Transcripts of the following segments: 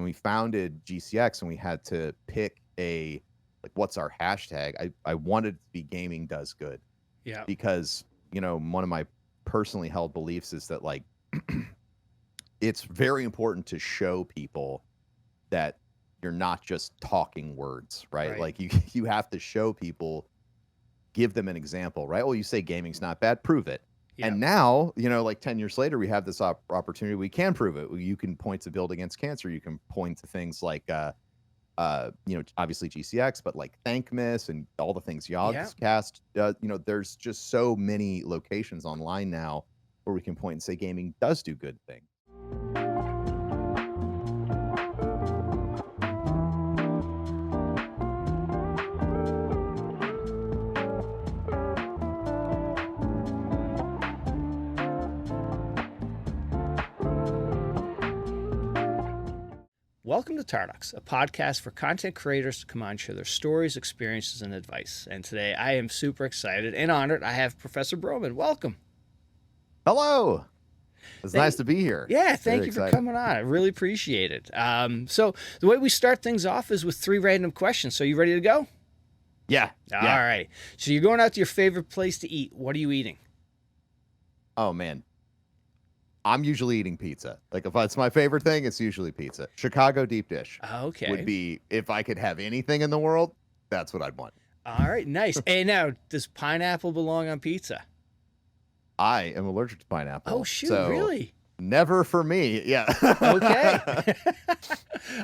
we founded GCX and we had to pick what's our hashtag, I wanted it to be gaming does good. Yeah. Because, one of my personally held beliefs is that like it's very important to show people that you're not just talking words, right? Right. Like you have to show people, give them an example, right? Well, you say gaming's not bad, prove it. Yeah. And now, like 10 years later, we have this opportunity. We can prove it. You can point to Build Against Cancer. You can point to things like, obviously GCX, but like Thankmas and all the things Yogscast. There's just so many locations online now where we can point and say gaming does do good things. Welcome to Tarkov, a podcast for content creators to come on and share their stories, experiences, and advice. And today I am super excited and honored. I have Professor Bowman. Welcome. Hello. It's nice to be here. Yeah, thank you for coming on. I really appreciate it. So the way we start things off is with 3 random questions. So you ready to go? Yeah. All right. So you're going out to your favorite place to eat. What are you eating? Oh, man. I'm usually eating pizza. Like if it's my favorite thing, it's usually pizza. Chicago deep dish would be, if I could have anything in the world, that's what I'd want. All right, nice. Hey, now, does pineapple belong on pizza? I am allergic to pineapple. Oh, shoot, really? Never for me. Yeah. Okay.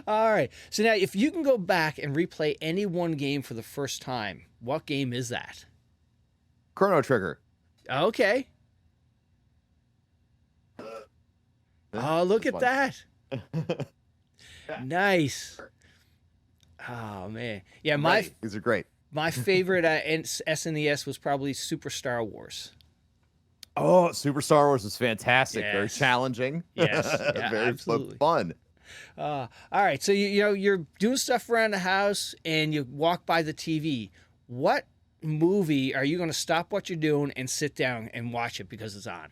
All right. So now, if you can go back and replay any one game for the first time, what game is that? Chrono Trigger. Okay. Oh, look at that. Nice. Oh, man. Yeah, these are great. My favorite SNES was probably Super Star Wars. Oh, Super Star Wars is fantastic. Yes. Very challenging. Yes. Yeah, very absolutely. Fun. All right. So, you're doing stuff around the house and you walk by the TV. What movie are you going to stop what you're doing and sit down and watch it because it's on?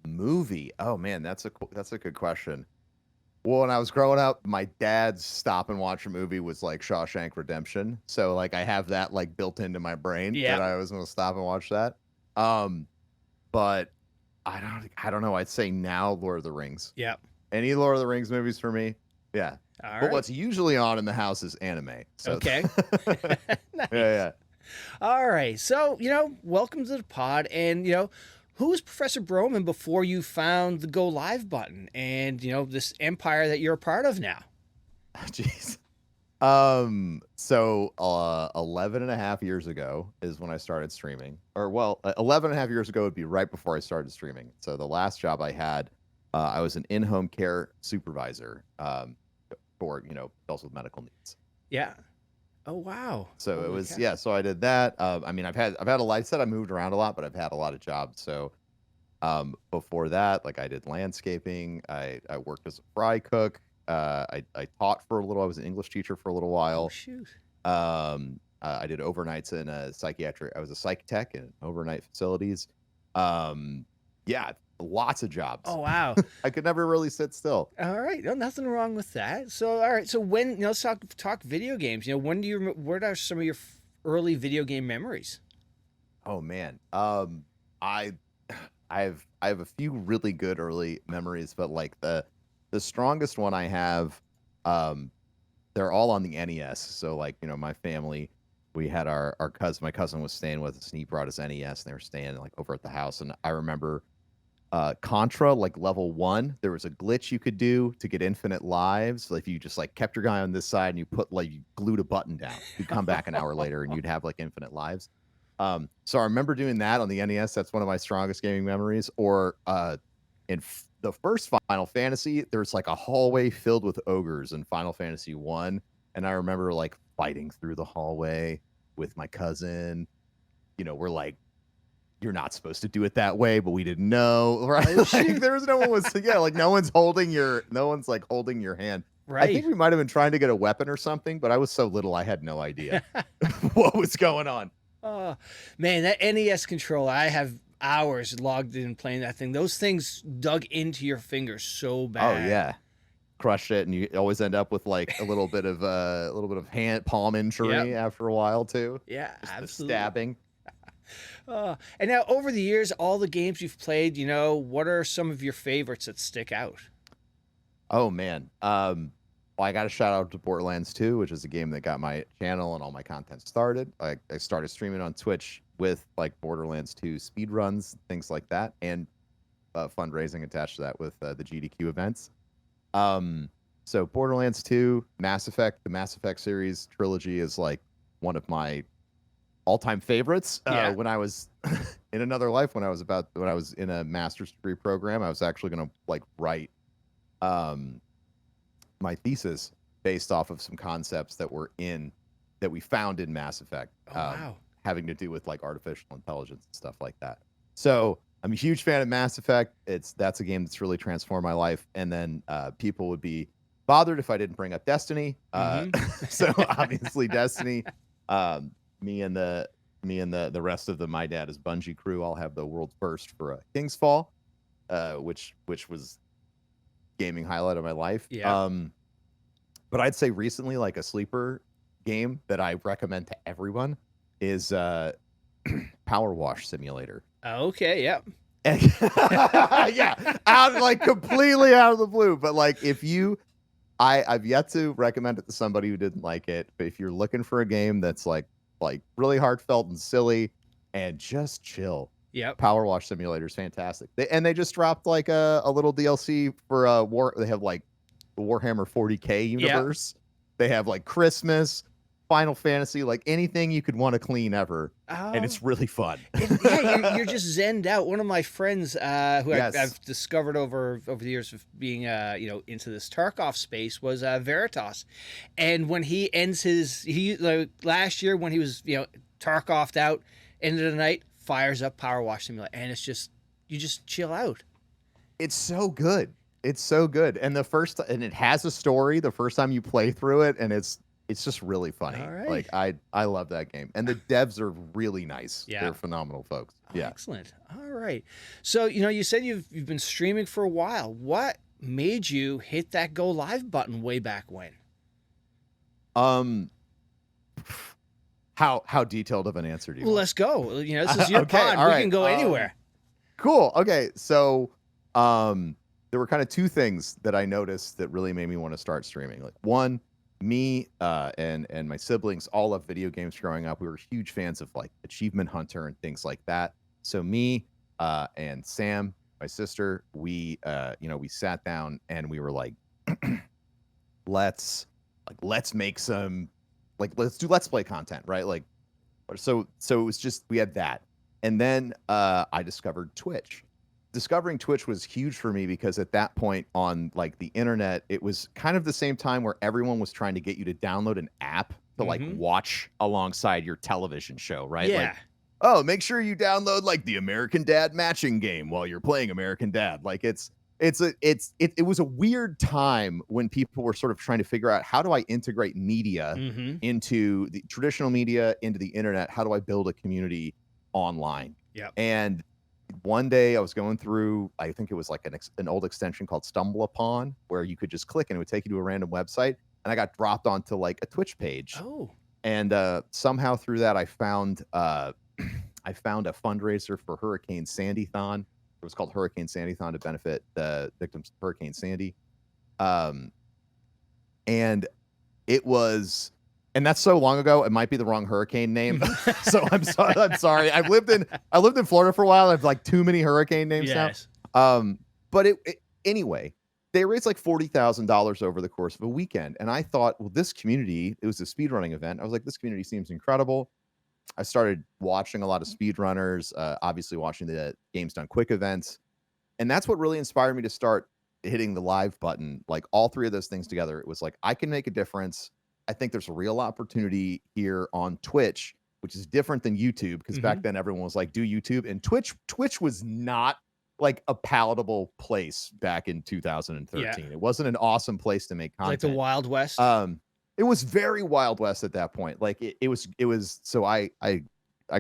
Movie. Oh man, that's a good question. Well, when I was growing up, my dad's stop and watch a movie was like Shawshank Redemption. So like I have that like built into my brain that I was going to stop and watch that. But I don't know. I'd say now Lord of the Rings. Yeah. Any Lord of the Rings movies for me? Yeah. All but right. what's usually on in the house is anime. So okay. Nice. Yeah. All right. So, welcome to the pod. And, who was Professor Bowman before you found the go live button and, this empire that you're a part of now? Jeez. So 11 and a half years ago is when I started streaming. Or, well, 11 and a half years ago would be right before I started streaming. So the last job I had, I was an in-home care supervisor for, adults with medical needs. Yeah. Oh, wow. So it was, so I did that. I mean, I've had a life set. I moved around a lot, but I've had a lot of jobs. So before that, like I did landscaping. I worked as a fry cook. I taught for a little. I was an English teacher for a little while. Oh, shoot. I did overnights in a psychiatric. I was a psych tech in overnight facilities. Yeah, lots of jobs. Oh, wow. I could never really sit still. All right. No, nothing wrong with that. So, all right. So when, let's talk video games. What are some of your early video game memories? Oh man. I have a few really good early memories, but like the strongest one I have, they're all on the NES. So like, my family, we had our cousin, my cousin was staying with us and he brought us NES and they were staying like over at the house. And I remember Contra, like level 1, there was a glitch you could do to get infinite lives. So if you just like kept your guy on this side and you glued a button down, you'd come back an hour later and you'd have like infinite lives. So I remember doing that on the NES. That's one of my strongest gaming memories. Or in the first Final Fantasy, there's like a hallway filled with ogres in Final Fantasy 1. And I remember like fighting through the hallway with my cousin. We're like, you're not supposed to do it that way, but we didn't know, right? Like, there was no one like no one's holding your hand. Right. I think we might have been trying to get a weapon or something, but I was so little, I had no idea what was going on. Oh, man, that NES controller, I have hours logged in playing that thing. Those things dug into your fingers so bad. Oh, yeah. crush it, and you always end up with like a little bit of hand palm injury Yep. after a while too. Yeah, Just the absolutely. stabbing. And now, over the years, all the games you've played, what are some of your favorites that stick out? Oh man. Well, I got to shout out to Borderlands 2, which is a game that got my channel and all my content started. I started streaming on Twitch with like Borderlands 2 speedruns, things like that, and fundraising attached to that with the GDQ events. So Borderlands 2, Mass Effect, the Mass Effect series trilogy is like one of my all-time favorites. Yeah. When I was in another life, when I was in a master's degree program, I was actually going to like write my thesis based off of some concepts that we found in Mass Effect, Oh, wow. having to do with like artificial intelligence and stuff like that. So I'm a huge fan of Mass Effect. That's a game that's really transformed my life. And then people would be bothered if I didn't bring up Destiny. So obviously Destiny. Me and the rest of the My Dad is Bungie crew all have the world first for Kingsfall, which was gaming highlight of my life. Yeah. But I'd say recently, like a sleeper game that I recommend to everyone is Power Wash Simulator. Okay. Yep. Yeah, completely out of the blue. But like, I've yet to recommend it to somebody who didn't like it. But if you're looking for a game that's like really heartfelt and silly and just chill, Yep. Power Wash Simulator is fantastic. They just dropped like a little DLC for War. They have like the Warhammer 40K universe. Yep. They have like Christmas, Final Fantasy, like anything you could want to clean ever, and it's really fun. Yeah, you're just zenned out. One of my friends, who I've discovered over the years of being, into this Tarkov space, was Veritas, and when he ends last year when he was Tarkoved out, end of the night, fires up Power Wash Simulator, and it's just you just chill out. It's so good. It's so good, and it has a story the first time you play through it, and it's just really funny. All right. Like I love that game, and the devs are really nice. Yeah. They're phenomenal folks. Oh, yeah. Excellent. All right. So you said you've been streaming for a while. What made you hit that go live button way back when? How detailed of an answer do you want? Let's go. This is your pod. We can go anywhere. Cool. Okay. So there were kind of two things that I noticed that really made me want to start streaming. Like one, me and my siblings all love video games growing up. We were huge fans of like Achievement Hunter and things like that. So me and Sam, my sister, we sat down and we were like, let's make some, like, let's do let's play content, right? Like, so it was just, we had that. And then I discovered Twitch. Discovering Twitch was huge for me because at that point on like the internet, it was kind of the same time where everyone was trying to get you to download an app to like watch alongside your television show, right? Yeah. Like, oh, make sure you download like the American Dad matching game while you're playing American Dad. Like it was a weird time when people were sort of trying to figure out, how do I integrate media into the traditional media, into the internet? How do I build a community online? Yeah. And one day I was going through, I think it was like an old extension called Stumble Upon, where you could just click and it would take you to a random website. And I got dropped onto like a Twitch page. Oh. And somehow through that, I found a fundraiser for Hurricane Sandy-thon. It was called Hurricane Sandy-thon to benefit the victims of Hurricane Sandy. And it was, and that's so long ago, it might be the wrong hurricane name. So I'm sorry. I lived in Florida for a while. I have like too many hurricane names now. But anyway, they raised like $40,000 over the course of a weekend. And I thought, well, this community, it was a speedrunning event. I was like, this community seems incredible. I started watching a lot of speedrunners, obviously watching the Games Done Quick events. And that's what really inspired me to start hitting the live button. Like all three of those things together, it was like, I can make a difference. I think there's a real opportunity here on Twitch, which is different than YouTube, because back then everyone was like, do YouTube. And Twitch was not like a palatable place back in 2013. Yeah. It wasn't an awesome place to make content. Like the Wild West. It was very Wild West at that point. Like it was. So I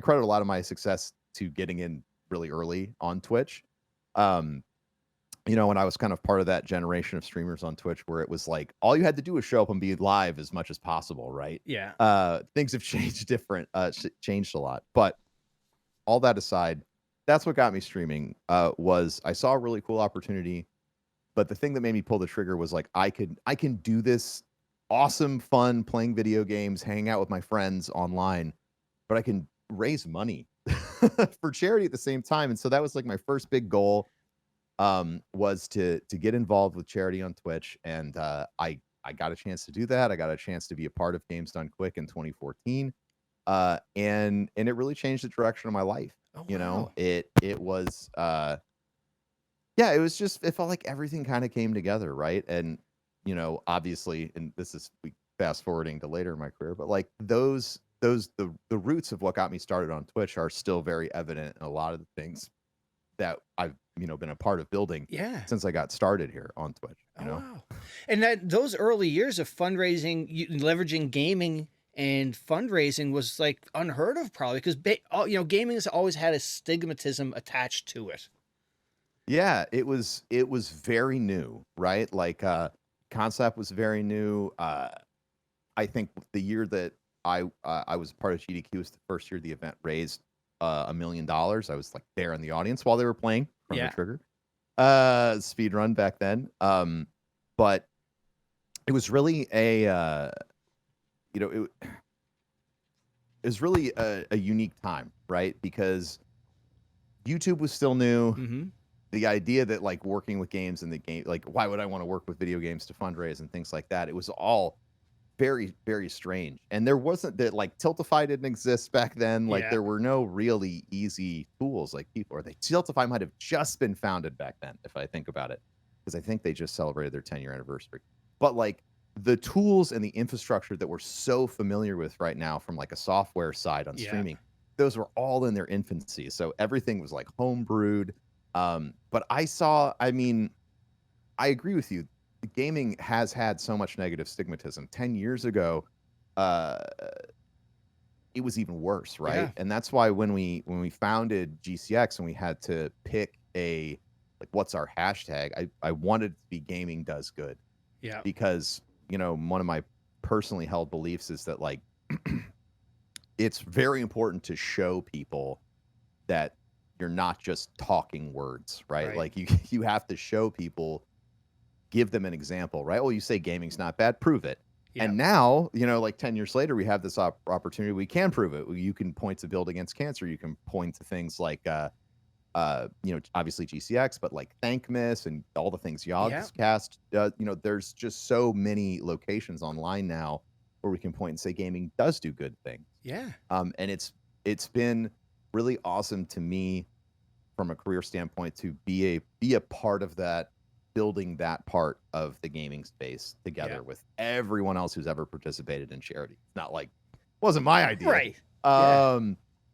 credit a lot of my success to getting in really early on Twitch. And when I was kind of part of that generation of streamers on Twitch where it was like all you had to do was show up and be live as much as possible, right? Yeah. Things have changed a lot. But all that aside, that's what got me streaming. Was I saw a really cool opportunity, but the thing that made me pull the trigger was like I can do this awesome fun playing video games, hanging out with my friends online, but I can raise money for charity at the same time. And so that was like my first big goal, was to get involved with charity on Twitch. And I got a chance to do that. I got a chance to be a part of Games Done Quick in 2014. And it really changed the direction of my life. Oh, You know, wow. it was yeah, it was just it felt like everything kind of came together, right? And obviously, and this is fast forwarding to later in my career, but like the roots of what got me started on Twitch are still very evident in a lot of the things that I've been a part of building Yeah. since I got started here on Twitch. Oh, wow. And those early years of fundraising, leveraging gaming and fundraising was like unheard of, probably, because gaming has always had a stigmatism attached to it. Yeah, it was very new, right? Like concept was very new. I think the year that I was part of GDQ was the first year the event raised $1 million. I was like there in the audience while they were playing Chrono Yeah. Trigger speed run back then. But it was really it was really a unique time, right? Because YouTube was still new. Mm-hmm. The idea that like working with games in the game, like why would I want to work with video games to fundraise and things like that? It was all very, very strange. And there wasn't that like Tiltify didn't exist back then. Like Yeah. there were no really easy tools like people, or Tiltify might have just been founded back then, if I think about it, because I think they just celebrated their 10-year anniversary. But like the tools and the infrastructure that we're so familiar with right now from like a software side on streaming, those were all in their infancy. So everything was like homebrewed. But I mean, I agree with you. Gaming has had so much negative stigmatism. 10 years ago, it was even worse, right? Yeah. And that's why when we founded GCX and we had to pick what's our hashtag, I wanted it to be gaming does good. Yeah. Because, one of my personally held beliefs is that like it's very important to show people that you're not just talking words, right? Like you have to show people, give them an example, right? Well, you say gaming's not bad, prove it. Yeah. And now, like 10 years later, we have this opportunity. We can prove it. You can point to Build Against Cancer. You can point to things like, obviously GCX, but like Thankmas and all the things Yogscast. There's just so many locations online now where we can point and say gaming does do good things. Yeah. And it's been really awesome to me from a career standpoint to be a part of that, building that part of the gaming space together with everyone else who's ever participated in charity. It's not like it wasn't my idea, right?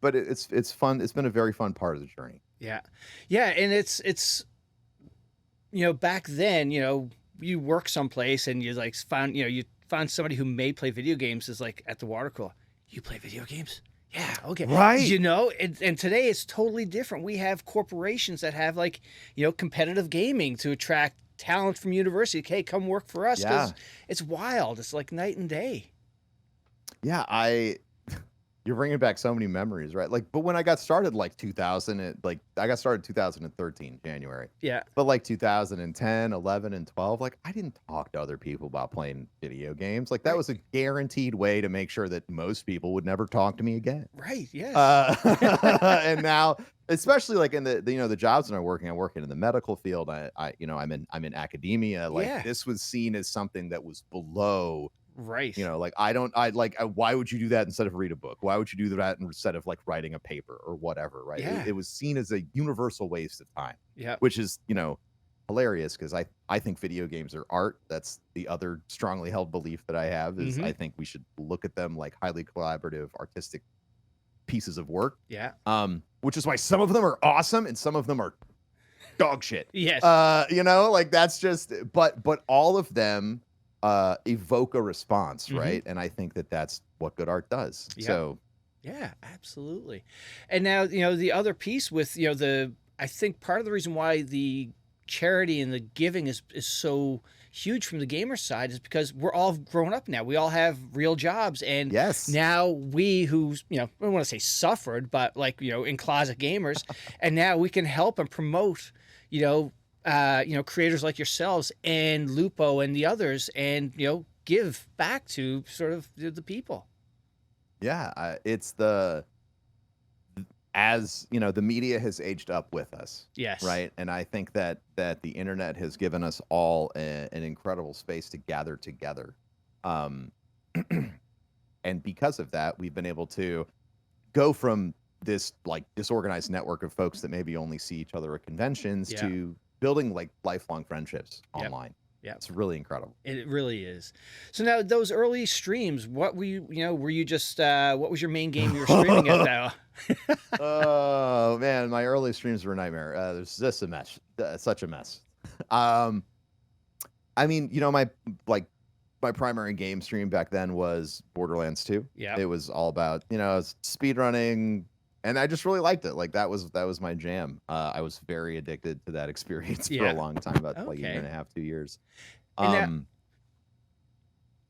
But it's fun. It's been a very fun part of the journey. Yeah, and it's back then, you work someplace and you like you found somebody who may play video games, is like at the water cooler. You play video games? Yeah, okay. Right. And today it's totally different. We have corporations that have like, competitive gaming to attract talent from university. Okay, come work for us, because it's wild. It's like night and day. Yeah, you're bringing back so many memories, right? Like, but when I got started, like 2000, I got started 2013 January. Yeah. But like 2010, 11, and 12, like I didn't talk to other people about playing video games. Like that was a guaranteed way to make sure that most people would never talk to me again. Right. Yes. And now, especially like in the jobs that I'm working in the medical field. I'm in academia. Like this was seen as something that was below. Right. Why would you do that instead of read a book? Why would you do that instead of like writing a paper or whatever? Right. Yeah. It was seen as a universal waste of time. Yeah. Which is, hilarious, because I think video games are art. That's the other strongly held belief that I have is I think we should look at them like highly collaborative, artistic pieces of work. Yeah. Which is why some of them are awesome and some of them are dog shit. Yes. That's just, but all of them evoke a response, right? And I think that's what good art does. So yeah, absolutely. And now the other piece with I think part of the reason why the charity and the giving is so huge from the gamer side is because we're all grown up now. We all have real jobs, and Yes. now we who, you know, I don't want to say suffered, but like, you know, in closet gamers, and now we can help and promote, you know, creators like yourselves and Lupo and the others, and, you know, give back to sort of the people. Yeah, it's the as you know, the media has aged up with us, Yes. right? And I think that the internet has given us all an incredible space to gather together, um, and because of that, we've been able to go from this like disorganized network of folks that maybe only see each other at conventions Yeah. to building like lifelong friendships Yep. online. Yeah, It's really incredible. it really is. So now those early streams, what were you know, were you just what was your main game you were streaming at now? Oh man, my early streams were a nightmare. There's just a mess, such a mess. Um, I mean, you know, my primary game stream back then was Borderlands 2. Yeah. It was all about, you know, speed running, and I just really liked it. Like that was my jam. I was very addicted to that experience for a long time, about like a year and a half, 2 years. And now-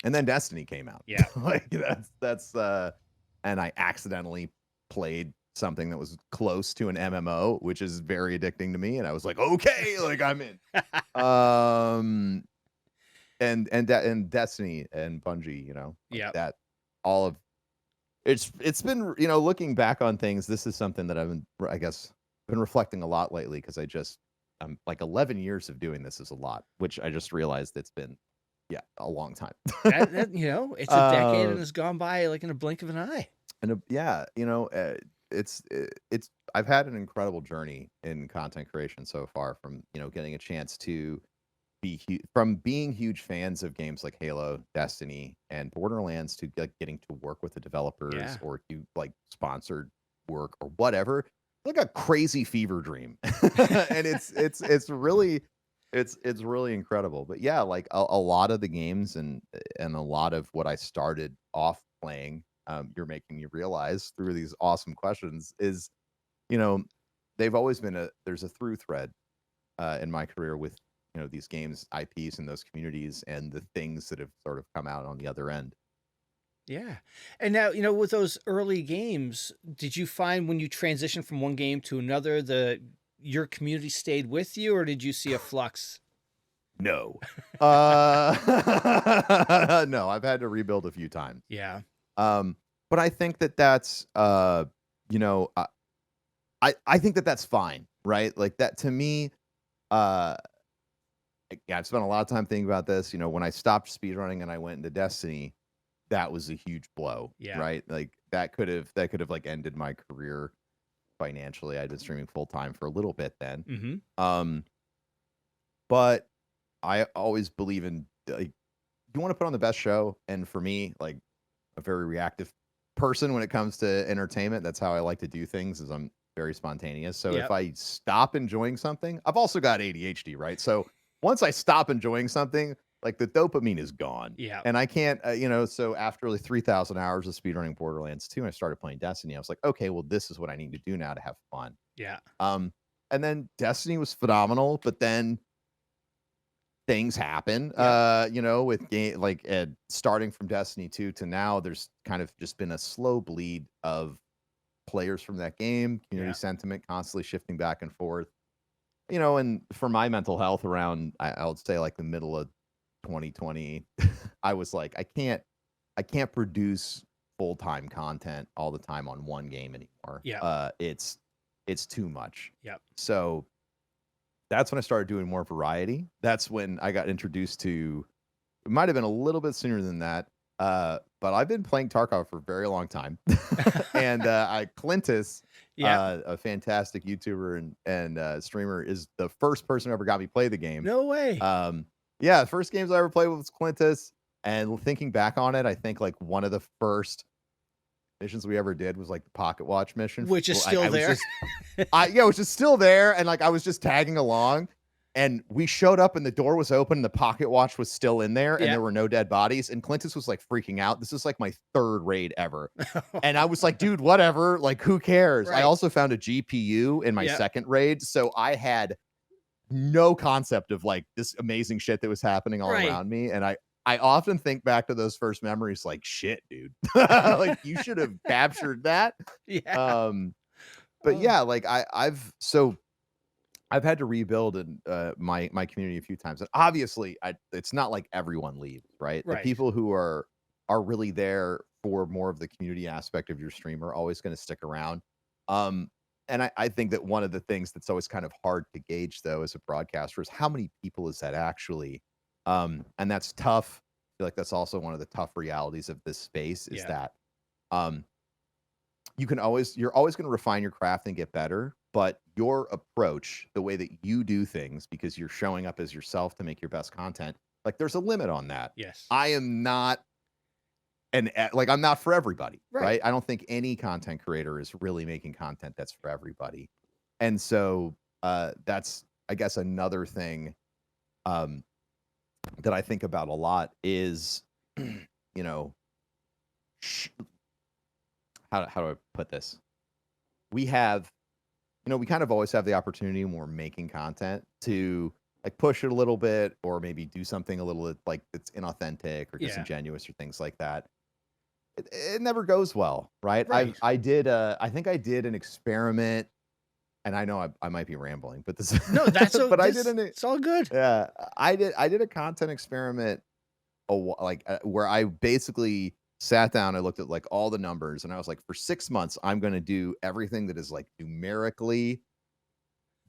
And then Destiny came out. Yeah. Like that's and I accidentally played something that was close to an MMO, which is very addicting to me, and I was like, okay, like I'm in. And Destiny and Bungie, you know, like Yeah. that all of it's been, you know, looking back on things, this is something that I've been, I guess, been reflecting a lot lately, because I'm like 11 years of doing this is a lot, which I just realized it's been a long time. that, you know, it's a decade and it's gone by like in a blink of an eye. And yeah, you know, it's I've had an incredible journey in content creation so far, from, you know, getting a chance to be from being huge fans of games like Halo, Destiny, and Borderlands, to like getting to work with the developers or do like sponsored work or whatever. Like a crazy fever dream. And it's really incredible. But yeah, like a lot of the games and a lot of what I started off playing, you're making me realize through these awesome questions, is, you know, they've always been there's a through thread in my career with, you know, these games, IPs, and those communities, and the things that have sort of come out on the other end. Yeah. And now, you know, with those early games, did you find when you transitioned from one game to another, your community stayed with you, or did you see a flux? No. No, I've had to rebuild a few times. Yeah. But I think that's you know, I think that's fine, right? Like that, to me, I've spent a lot of time thinking about this. You know, when I stopped speedrunning and I went into Destiny, that was a huge blow. Yeah. Right. Like that could have like ended my career financially. I'd been streaming full time for a little bit then. Mm-hmm. But I always believe in, like, you want to put on the best show. And for me, like, a very reactive person when it comes to entertainment, that's how I like to do things, is I'm very spontaneous. So if I stop enjoying something, I've also got ADHD, right? So once I stop enjoying something, like the dopamine is gone. Yeah. And I can't, you know, so after like 3,000 hours of speedrunning Borderlands 2, I started playing Destiny. I was like, okay, well, this is what I need to do now to have fun. Yeah. And then Destiny was phenomenal, but then things happen, you know, with game, like starting from Destiny 2 to now, there's kind of just been a slow bleed of players from that game, community sentiment constantly shifting back and forth, you know. And for my mental health, around, I would say like the middle of 2020, I was like, I can't produce full-time content all the time on one game anymore. It's too much. So that's when I started doing more variety. That's when I got introduced to, it might have been a little bit sooner than that, but I've been playing Tarkov for a very long time. And Clintus, a fantastic YouTuber and streamer, is the first person who ever got me play the game. No way. Yeah, the first games I ever played was Clintus. And thinking back on it, I think like one of the first missions we ever did was like the Pocket Watch mission, which is still there. Which is still there. And like I was just tagging along, and we showed up and the door was open and the Pocket Watch was still in there, and there were no dead bodies. And Clintus was like freaking out. This is like my third raid ever. And I was like, dude, whatever, like who cares? I also found a GPU in my second raid, so I had no concept of like this amazing shit that was happening all Right. around me. And I often think back to those first memories like, shit, dude. Like you should have captured that. Yeah. But Oh, yeah, like I've had to rebuild in my community a few times. And obviously it's not like everyone leaves, right? The right. people who are really there for more of the community aspect of your stream are always going to stick around. Um, and I think that one of the things that's always kind of hard to gauge though as a broadcaster is how many people is that actually? And that's tough. I feel like that's also one of the tough realities of this space is Yeah. that um you're always going to refine your craft and get better, but your approach, the way that you do things because you're showing up as yourself to make your best content, like there's a limit on that. Yes. I am not like I'm not for everybody, Right. right? I don't think any content creator is really making content that's for everybody. And so that's I guess another thing um that I think about a lot is you know sh- how do I put this? We have we kind of always have the opportunity when we're making content to like push it a little bit or maybe do something a little like that's inauthentic or Yeah. disingenuous or things like that. It never goes well, right? Right. I think I did an experiment and I know I might be rambling, but this No, that's but I did this. an It's all good. yeah, I did a content experiment where I basically sat down, I looked at like all the numbers and I was like for 6 months I'm going to do everything that is like numerically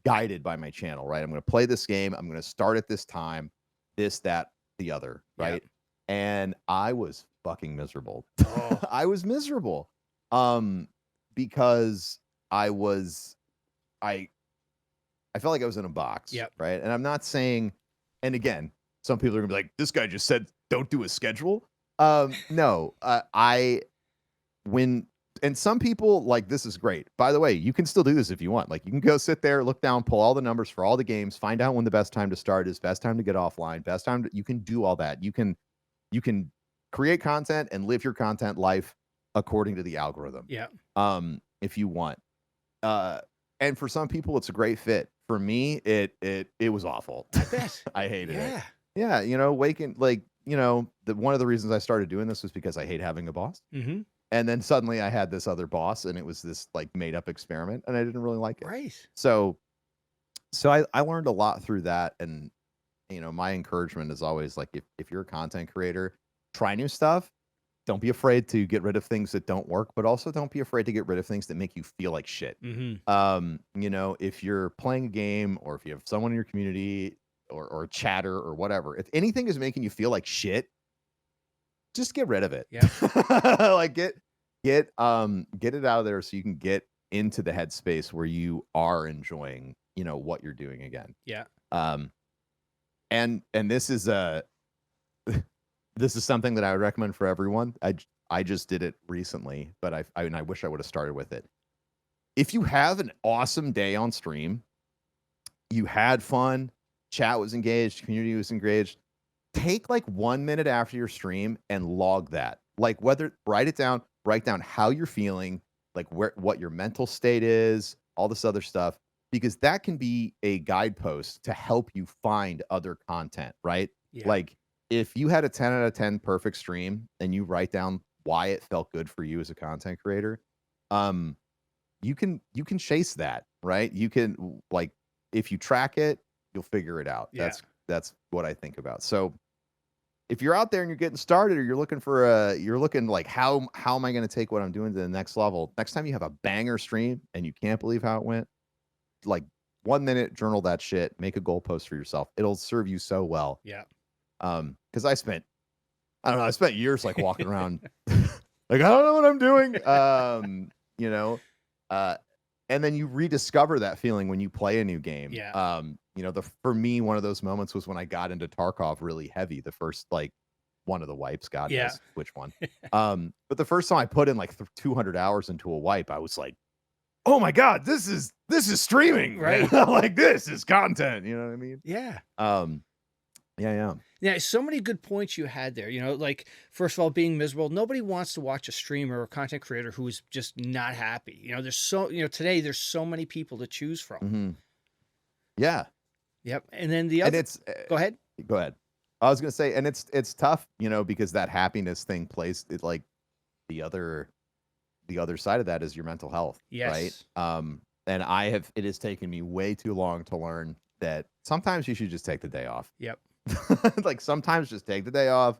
guided by my channel, right? I'm going to play this game. I'm going to start at this time, this, that, the other, Yep. right? And I was fucking miserable. Oh. I was miserable. Because I was, I felt like I was in a box, Yep. right? And I'm not saying, and again, some people are gonna be like, this guy just said, don't do a schedule. No, when and some people like this is great. By the way, you can still do this if you want. Like you can go sit there, look down, pull all the numbers for all the games, find out when the best time to start is, best time to get offline, best time you can do all that. You can create content and live your content life according to the algorithm. Yeah. If you want. And for some people it's a great fit. For me, it was awful. I bet. I hated it. Yeah. Yeah, waking like, one of the reasons I started doing this was because I hate having a boss. Mm-hmm. And then suddenly I had this other boss and it was this like made up experiment and I didn't really like it. Right. So I learned a lot through that. And my encouragement is always like if you're a content creator, try new stuff. Don't be afraid to get rid of things that don't work, but also don't be afraid to get rid of things that make you feel like shit. Mm-hmm. If you're playing a game or if you have someone in your community or a chatter or whatever, if anything is making you feel like shit, just get rid of it. Yeah. Like get it out of there so you can get into the headspace where you are enjoying, what you're doing again. Yeah. And this is this is something that I would recommend for everyone. I just did it recently, but I wish I would have started with it. If you have an awesome day on stream, you had fun, chat was engaged, community was engaged, take like 1 minute after your stream and log that. Like write down how you're feeling, like what your mental state is, all this other stuff, because that can be a guidepost to help you find other content, right? Yeah. Like if you had a 10 out of 10 perfect stream and you write down why it felt good for you as a content creator, you can chase that, right? You can like if you track it, you'll figure it out. Yeah. That's what I think about. So if you're out there and you're getting started or you're looking like how am I going to take what I'm doing to the next level? Next time you have a banger stream and you can't believe how it went, like 1 minute journal that shit, make a goal post for yourself. It'll serve you so well. Yeah. Because I spent years like walking around like I don't know what I'm doing. And then you rediscover that feeling when you play a new game. Yeah. For me, one of those moments was when I got into Tarkov really heavy. The first like one of the wipes, God knows which one. But the first time I put in like 200 hours into a wipe, I was like, oh my God, this is streaming, right? Like this is content. You know what I mean? Yeah. Yeah. So many good points you had there. Like first of all, being miserable. Nobody wants to watch a streamer or content creator who is just not happy. Today there's so many people to choose from. Mm-hmm. Yeah. Yep. And then the And other, it's go ahead. go ahead. I was gonna say, and it's tough, you know, because that happiness thing plays it like the other side of that is your mental health, right? Yes. And it has taken me way too long to learn that sometimes you should just take the day off. Yep. Like sometimes just take the day off.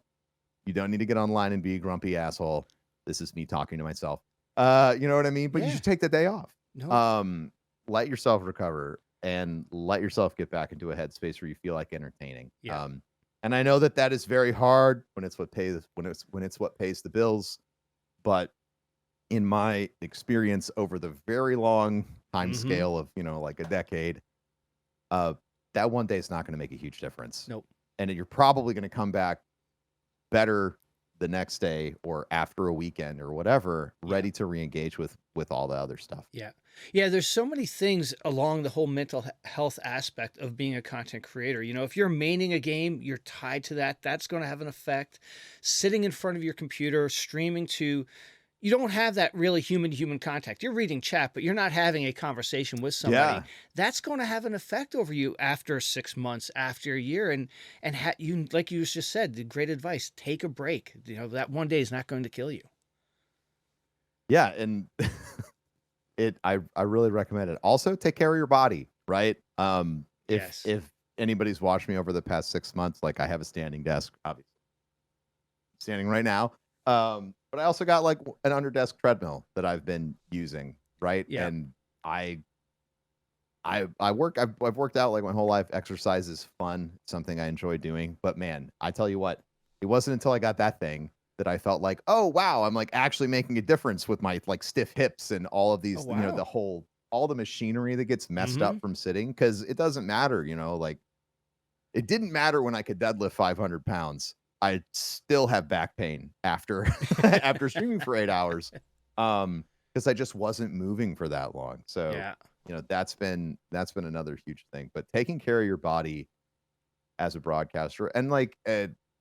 You don't need to get online and be a grumpy asshole. This is me talking to myself. You know what I mean? But you Yeah. should take the day off. No. Let yourself recover and let yourself get back into a headspace where you feel like entertaining. Yeah. And I know that is very hard when it's what pays what pays the bills, but in my experience over the very long time scale of, you know, like a decade, that one day is not going to make a huge difference. Nope. And you're probably going to come back better the next day or after a weekend or whatever, ready to re-engage with all the other stuff. Yeah. Yeah, there's so many things along the whole mental health aspect of being a content creator. You know, if you're maining a game, you're tied to that. That's going to have an effect. Sitting in front of your computer, streaming to, you don't have that really human to human contact. You're reading chat, but you're not having a conversation with somebody. Yeah. That's going to have an effect over you after 6 months, after a year. And you, like you just said, the great advice, take a break. You know, that one day is not going to kill you. Yeah. And I really recommend it. Also, take care of your body, right? If anybody's watched me over the past 6 months, like I have a standing desk, obviously standing right now. But I also got like an under desk treadmill that I've been using, right? Yeah. And I've worked out like my whole life. Exercise is fun, something I enjoy doing. But man, I tell you what, it wasn't until I got that thing that I felt like, oh wow, I'm like actually making a difference with my like stiff hips and all of these, you know, all the machinery that gets messed up from sitting. Cause it doesn't matter, you know, like it didn't matter when I could deadlift 500 pounds. I still have back pain after after streaming for 8 hours. Because I just wasn't moving for that long. So you know, that's been another huge thing. But taking care of your body as a broadcaster, and like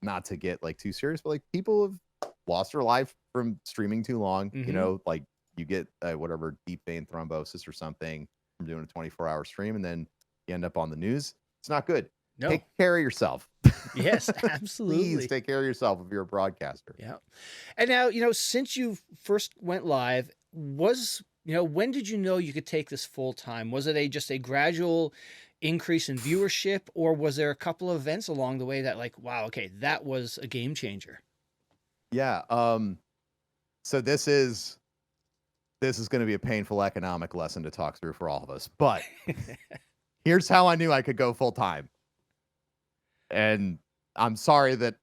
not to get like too serious, but like people have lost their life from streaming too long. You know, like you get whatever deep vein thrombosis or something from doing a 24-hour stream, and then you end up on the news. It's not good. No. Take care of yourself. Yes, absolutely. Please take care of yourself if you're a broadcaster. Yeah. And now, you know, since you first went live, when did you know you could take this full time? Was it just a gradual increase in viewership, or was there a couple of events along the way that like, wow, okay, that was a game changer? Yeah. So this is going to be a painful economic lesson to talk through for all of us, but here's how I knew I could go full time. And I'm sorry that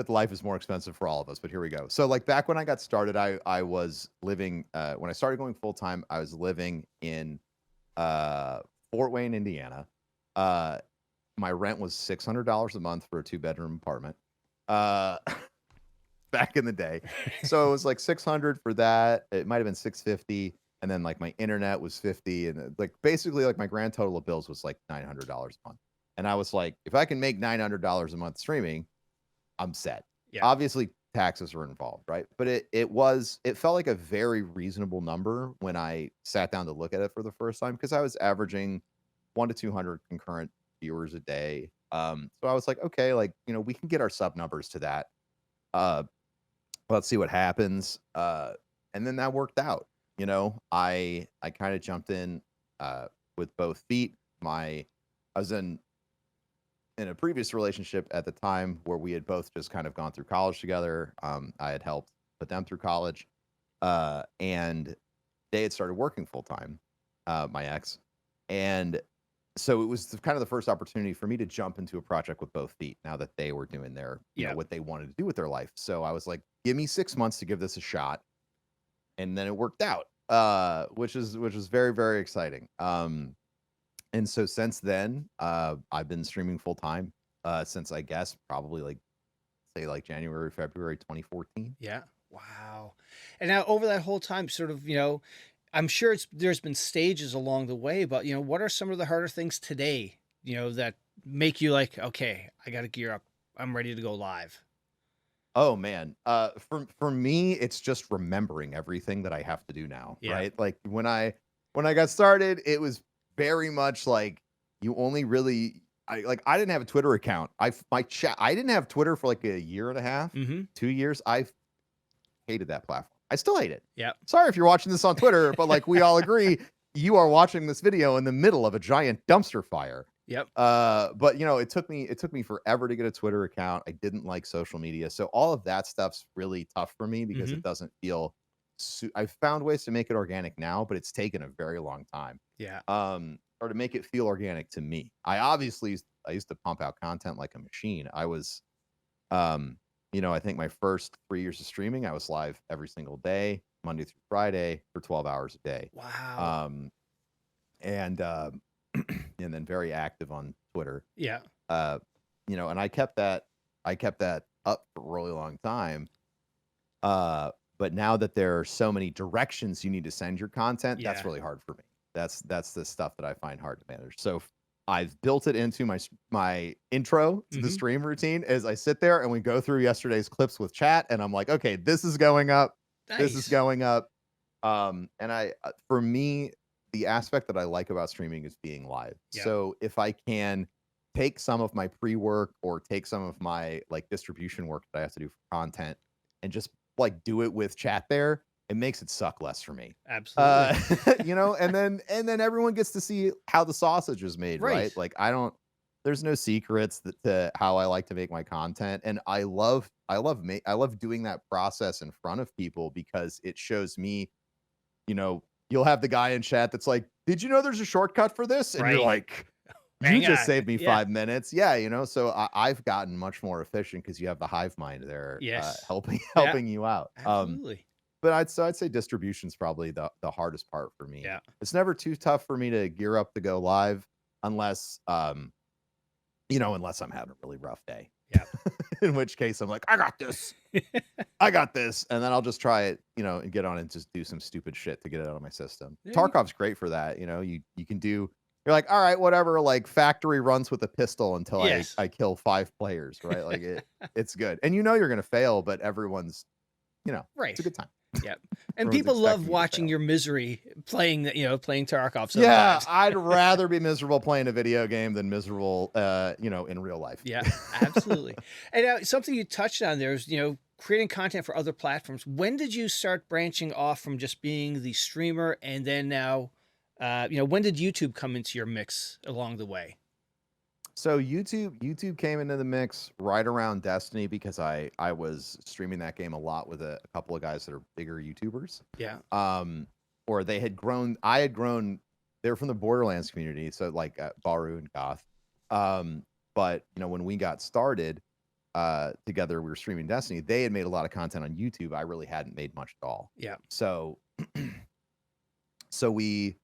life is more expensive for all of us, but here we go. So like back when I got started, I was living when I started going full time, I was living in Fort Wayne, Indiana. My rent was $600 a month for a 2-bedroom apartment. Back in the day. So it was like 600 for that. It might have been 650, and then like my internet was 50, and like basically like my grand total of bills was like $900 a month. And I was like, if I can make $900 a month streaming, I'm set. Yeah. Obviously, taxes were involved, right? But it felt like a very reasonable number when I sat down to look at it for the first time, because I was averaging 100 to 200 concurrent viewers a day. So I was like, okay, like, you know, we can get our sub numbers to that. Let's see what happens. And then that worked out. You know, I kind of jumped in with both feet. I was in a previous relationship at the time where we had both just kind of gone through college together. I had helped put them through college, and they had started working full time, my ex, and so it was kind of the first opportunity for me to jump into a project with both feet. Now that they were doing their, you know, what they wanted to do with their life, so I was like, give me 6 months to give this a shot, and then it worked out, which is very, very exciting. And so since then, I've been streaming full time since I guess probably like say like January, February 2014. Yeah. Wow. And now over that whole time, sort of, you know, I'm sure there's been stages along the way, but you know, what are some of the harder things today, you know, that make you like, okay, I got to gear up. I'm ready to go live. Oh man. For me, it's just remembering everything that I have to do now, right? Like when I got started, it was very much like you only really I didn't have a Twitter account. I didn't have Twitter for like a year and a half, 2 years. I hated that platform. I still hate it. Yeah. Sorry if you're watching this on Twitter, but like we all agree, you are watching this video in the middle of a giant dumpster fire. Yep. But you know, it took me forever to get a Twitter account. I didn't like social media. So all of that stuff's really tough for me because it doesn't feel I've found ways to make it organic now, but it's taken a very long time. Yeah. Or to make it feel organic to me. I used to pump out content like a machine. I was you know, I think my first 3 years of streaming, I was live every single day, Monday through Friday for 12 hours a day. Wow. And and then very active on Twitter. Yeah. You know, and I kept that up for a really long time. But now that there are so many directions you need to send your content, that's really hard for me. That's the stuff that I find hard to manage. So I've built it into my intro to the stream routine as I sit there and we go through yesterday's clips with chat and I'm like, okay, this is going up. Nice. This is going up. And for me, the aspect that I like about streaming is being live. Yeah. So if I can take some of my pre-work or take some of my like distribution work that I have to do for content and just like do it with chat there, it makes it suck less for me. Absolutely. You know, and then everyone gets to see how the sausage is made, right? Like there's no secrets to how I like to make my content. And I love doing that process in front of people because it shows me, you know, you'll have the guy in chat that's like, did you know there's a shortcut for this? And you're like, you just saved me 5 minutes. Yeah, you know, so I've gotten much more efficient because you have the hive mind there helping you out. Absolutely. But I'd say distribution's probably the hardest part for me. Yeah. It's never too tough for me to gear up to go live unless you know, unless I'm having a really rough day. Yeah. In which case I'm like, I got this. I got this. And then I'll just try it, you know, and get on and just do some stupid shit to get it out of my system. Tarkov's great for that. You know, you can do, you're like, all right, whatever, like factory runs with a pistol until I kill 5 players, right? Like it's good. And you know you're gonna fail, but everyone's, you know, it's a good time. Yep. And people love watching your misery playing Tarkov sometimes. Yeah, I'd rather be miserable playing a video game than miserable you know, in real life. Yeah, absolutely. And something you touched on there is, you know, creating content for other platforms. When did you start branching off from just being the streamer and then now you know, when did YouTube come into your mix along the way? So YouTube came into the mix right around Destiny because I was streaming that game a lot with a couple of guys that are bigger YouTubers. Yeah. Or they had grown. I had grown. They were from the Borderlands community, so like Baru and Goth. But you know, when we got started together, we were streaming Destiny. They had made a lot of content on YouTube. I really hadn't made much at all. Yeah. So we.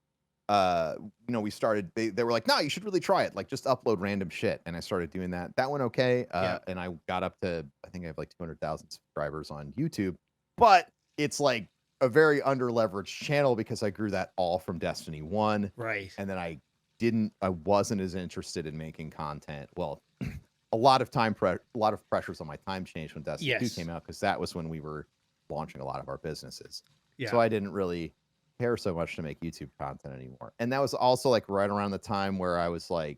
You know, we started, they were like, no, you should really try it. Like just upload random shit. And I started doing that. That went okay. And I got up to, I think I have like 200,000 subscribers on YouTube, but it's like a very under-leveraged channel because I grew that all from Destiny 1. Right. And then I wasn't as interested in making content. Well, a lot of pressures on my time changed when Destiny 2 came out because that was when we were launching a lot of our businesses. Yeah. So I didn't really care so much to make YouTube content anymore. And that was also like right around the time where I was like,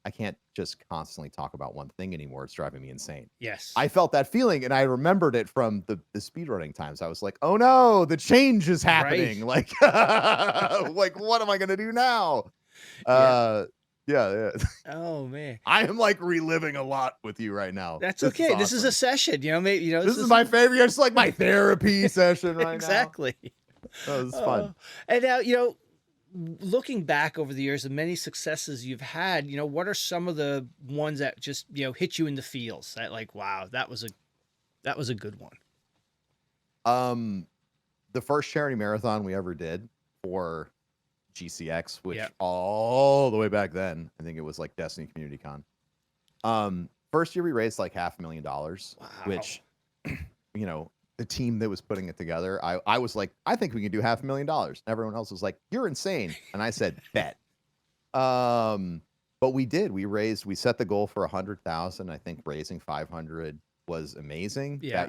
I can't just constantly talk about one thing anymore. It's driving me insane. Yes. I felt that feeling and I remembered it from the speedrunning times. I was like, oh no, the change is happening. Like, like, what am I going to do now? Yeah. Oh man, I am like reliving a lot with you right now. That's okay. Awesome. This is a session, you know. Maybe you know. This is my favorite. It's like my therapy session right exactly. now. That was fun. And now, you know, looking back over the years, the many successes you've had, you know, what are some of the ones that just, you know, hit you in the feels? That like, wow, that was a good one. The first charity marathon we ever did for GCX, which all the way back then, I think it was like Destiny Community Con. First year we raised like $500,000, which, you know, the team that was putting it together, I was like, I think we can do $500,000. And everyone else was like, you're insane. And I said, bet. But we did. We set the goal for 100,000. I think raising 500 was amazing. Yeah.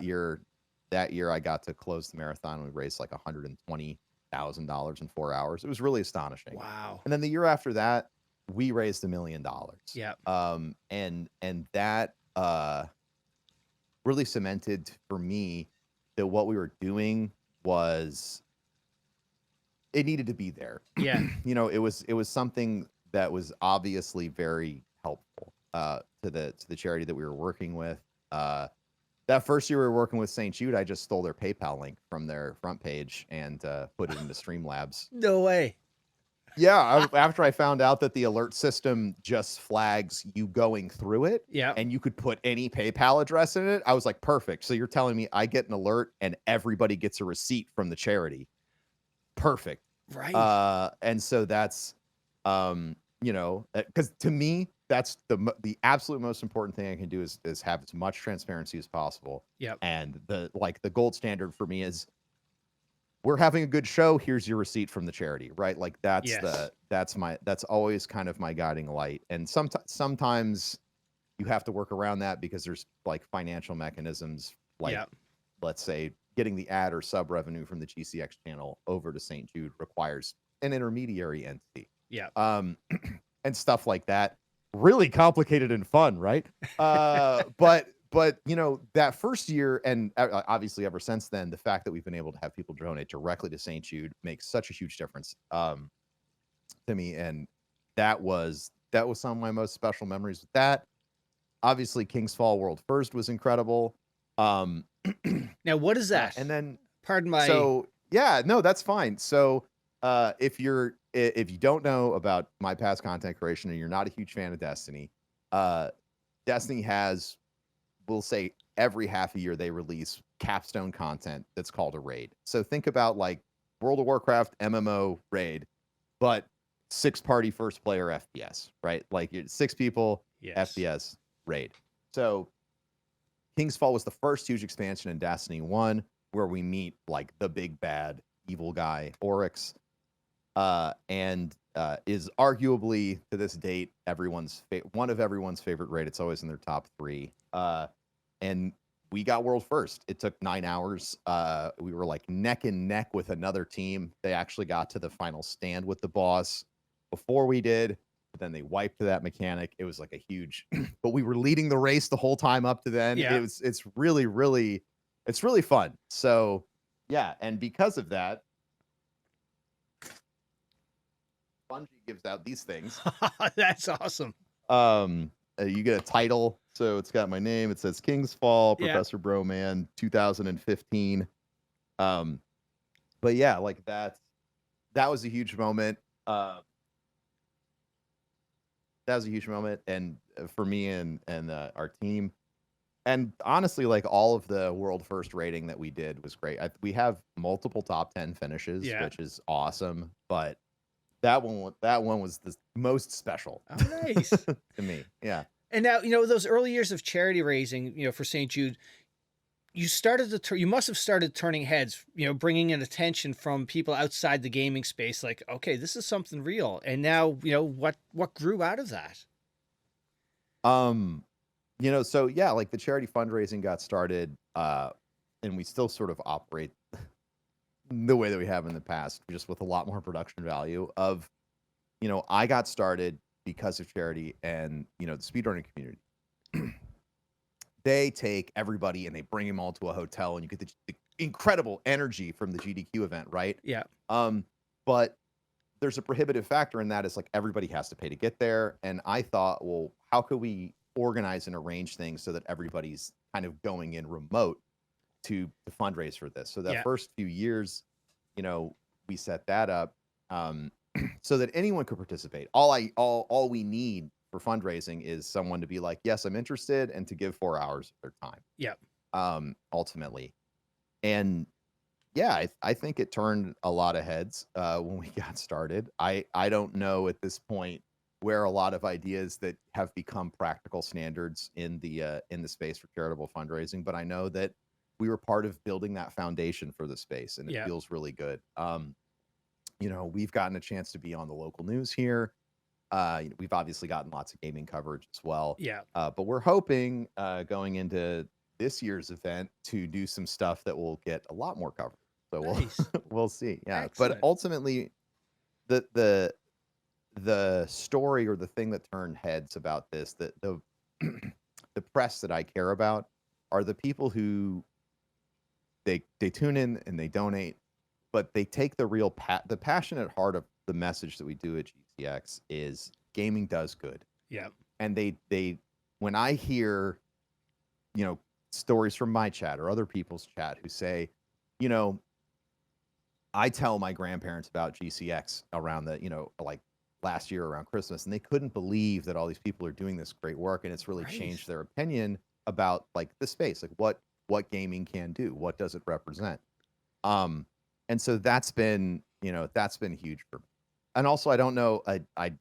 That year I got to close the marathon. We raised like $120,000 in 4 hours. It was really astonishing. Wow. And then the year after that, we raised $1 million. Yeah. And that really cemented for me that what we were doing was, it needed to be there. Yeah. You know, it was something that was obviously very helpful to the charity that we were working with. That first year we were working with St. Jude, I just stole their PayPal link from their front page and put it into Streamlabs. No way. Yeah, after I found out that the alert system just flags you going through it, Yeah. and you could put any PayPal address in it, I was like, perfect. So you're telling me I get an alert and everybody gets a receipt from the charity. Perfect. Right. And so that's, you know, because to me, that's the absolute most important thing I can do is have as much transparency as possible. Yep. And the gold standard for me is, we're having a good show, here's your receipt from the charity, right? Like that's Yes. that's always kind of my guiding light. And sometimes you have to work around that because there's like financial mechanisms, like Yep. let's say getting the ad or sub revenue from the GCX channel over to St. Jude requires an intermediary entity. Yeah. And stuff like that. Really complicated and fun, right? But you know, that first year, and obviously ever since then, the fact that we've been able to have people donate directly to St. Jude makes such a huge difference to me. And that was some of my most special memories with that. Obviously, Kingsfall World First was incredible. Now, what is that? And then, pardon my. So yeah, no, that's fine. So if you don't know about my past content creation and you're not a huge fan of Destiny, Destiny has, we'll say every half a year they release capstone content that's called a raid. So think about like World of Warcraft MMO raid, but 6-party first player FPS, right? Like 6 people, Yes. FPS raid. So Kingsfall was the first huge expansion in Destiny 1 where we meet like the big bad evil guy Oryx, and is arguably to this date one of everyone's favorite raid. It's always in their top 3. And we got world first. It took 9 hours. We were like neck and neck with another team. They actually got to the final stand with the boss before we did, but then they wiped that mechanic. It was like a huge, but we were leading the race the whole time up to then. Yeah. It's really fun. So yeah, and because of that, Bungie gives out these things. That's awesome. You get a title, so it's got my name. It says Kingsfall, Yeah. Professor Bowman, 2015. But yeah, like that was a huge moment. That was a huge moment, and for me and our team, and honestly, like all of the world first rating that we did was great. We have multiple top 10 finishes, which is awesome, but that one was the most special. Oh, nice. To me. Yeah. And now, you know, those early years of charity raising, you know, for St. Jude, you must have started turning heads, you know, bringing in attention from people outside the gaming space. Like, okay, this is something real. And now, you know, what grew out of that? You know, so yeah, like the charity fundraising got started, and we still sort of operate the way that we have in the past, just with a lot more production value of, you know, I got started because of charity and, you know, the speedrunning community. They take everybody and they bring them all to a hotel, and you get the incredible energy from the GDQ event, right? Yeah. But there's a prohibitive factor in that. Is like everybody has to pay to get there. And I thought, well, how could we organize and arrange things so that everybody's kind of going in remote to fundraise for this? So that first few years, you know, we set that up so that anyone could participate. All we need for fundraising is someone to be like, yes, I'm interested, and to give 4 hours of their time. Yeah. Ultimately. And yeah, I think it turned a lot of heads when we got started. I don't know at this point where a lot of ideas that have become practical standards in the space for charitable fundraising, but I know that we were part of building that foundation for the space, and it feels really good. You know, we've gotten a chance to be on the local news here. We've obviously gotten lots of gaming coverage as well. Yeah. But we're hoping going into this year's event to do some stuff that will get a lot more coverage. So Nice. we'll see. Yeah. Excellent. But ultimately, the the story or the thing that turned heads about this, the the press that I care about are the people who they tune in and they donate, but they take the real the passionate heart of the message that we do at GCX is gaming does good. Yeah. And they when I hear, stories from my chat or other people's chat who say, you know, I tell my grandparents about GCX around like last year around Christmas, and they couldn't believe that all these people are doing this great work, and it's really changed their opinion about like the space, like what gaming can do, what does it represent. And so that's been huge for me. And also, I don't know, I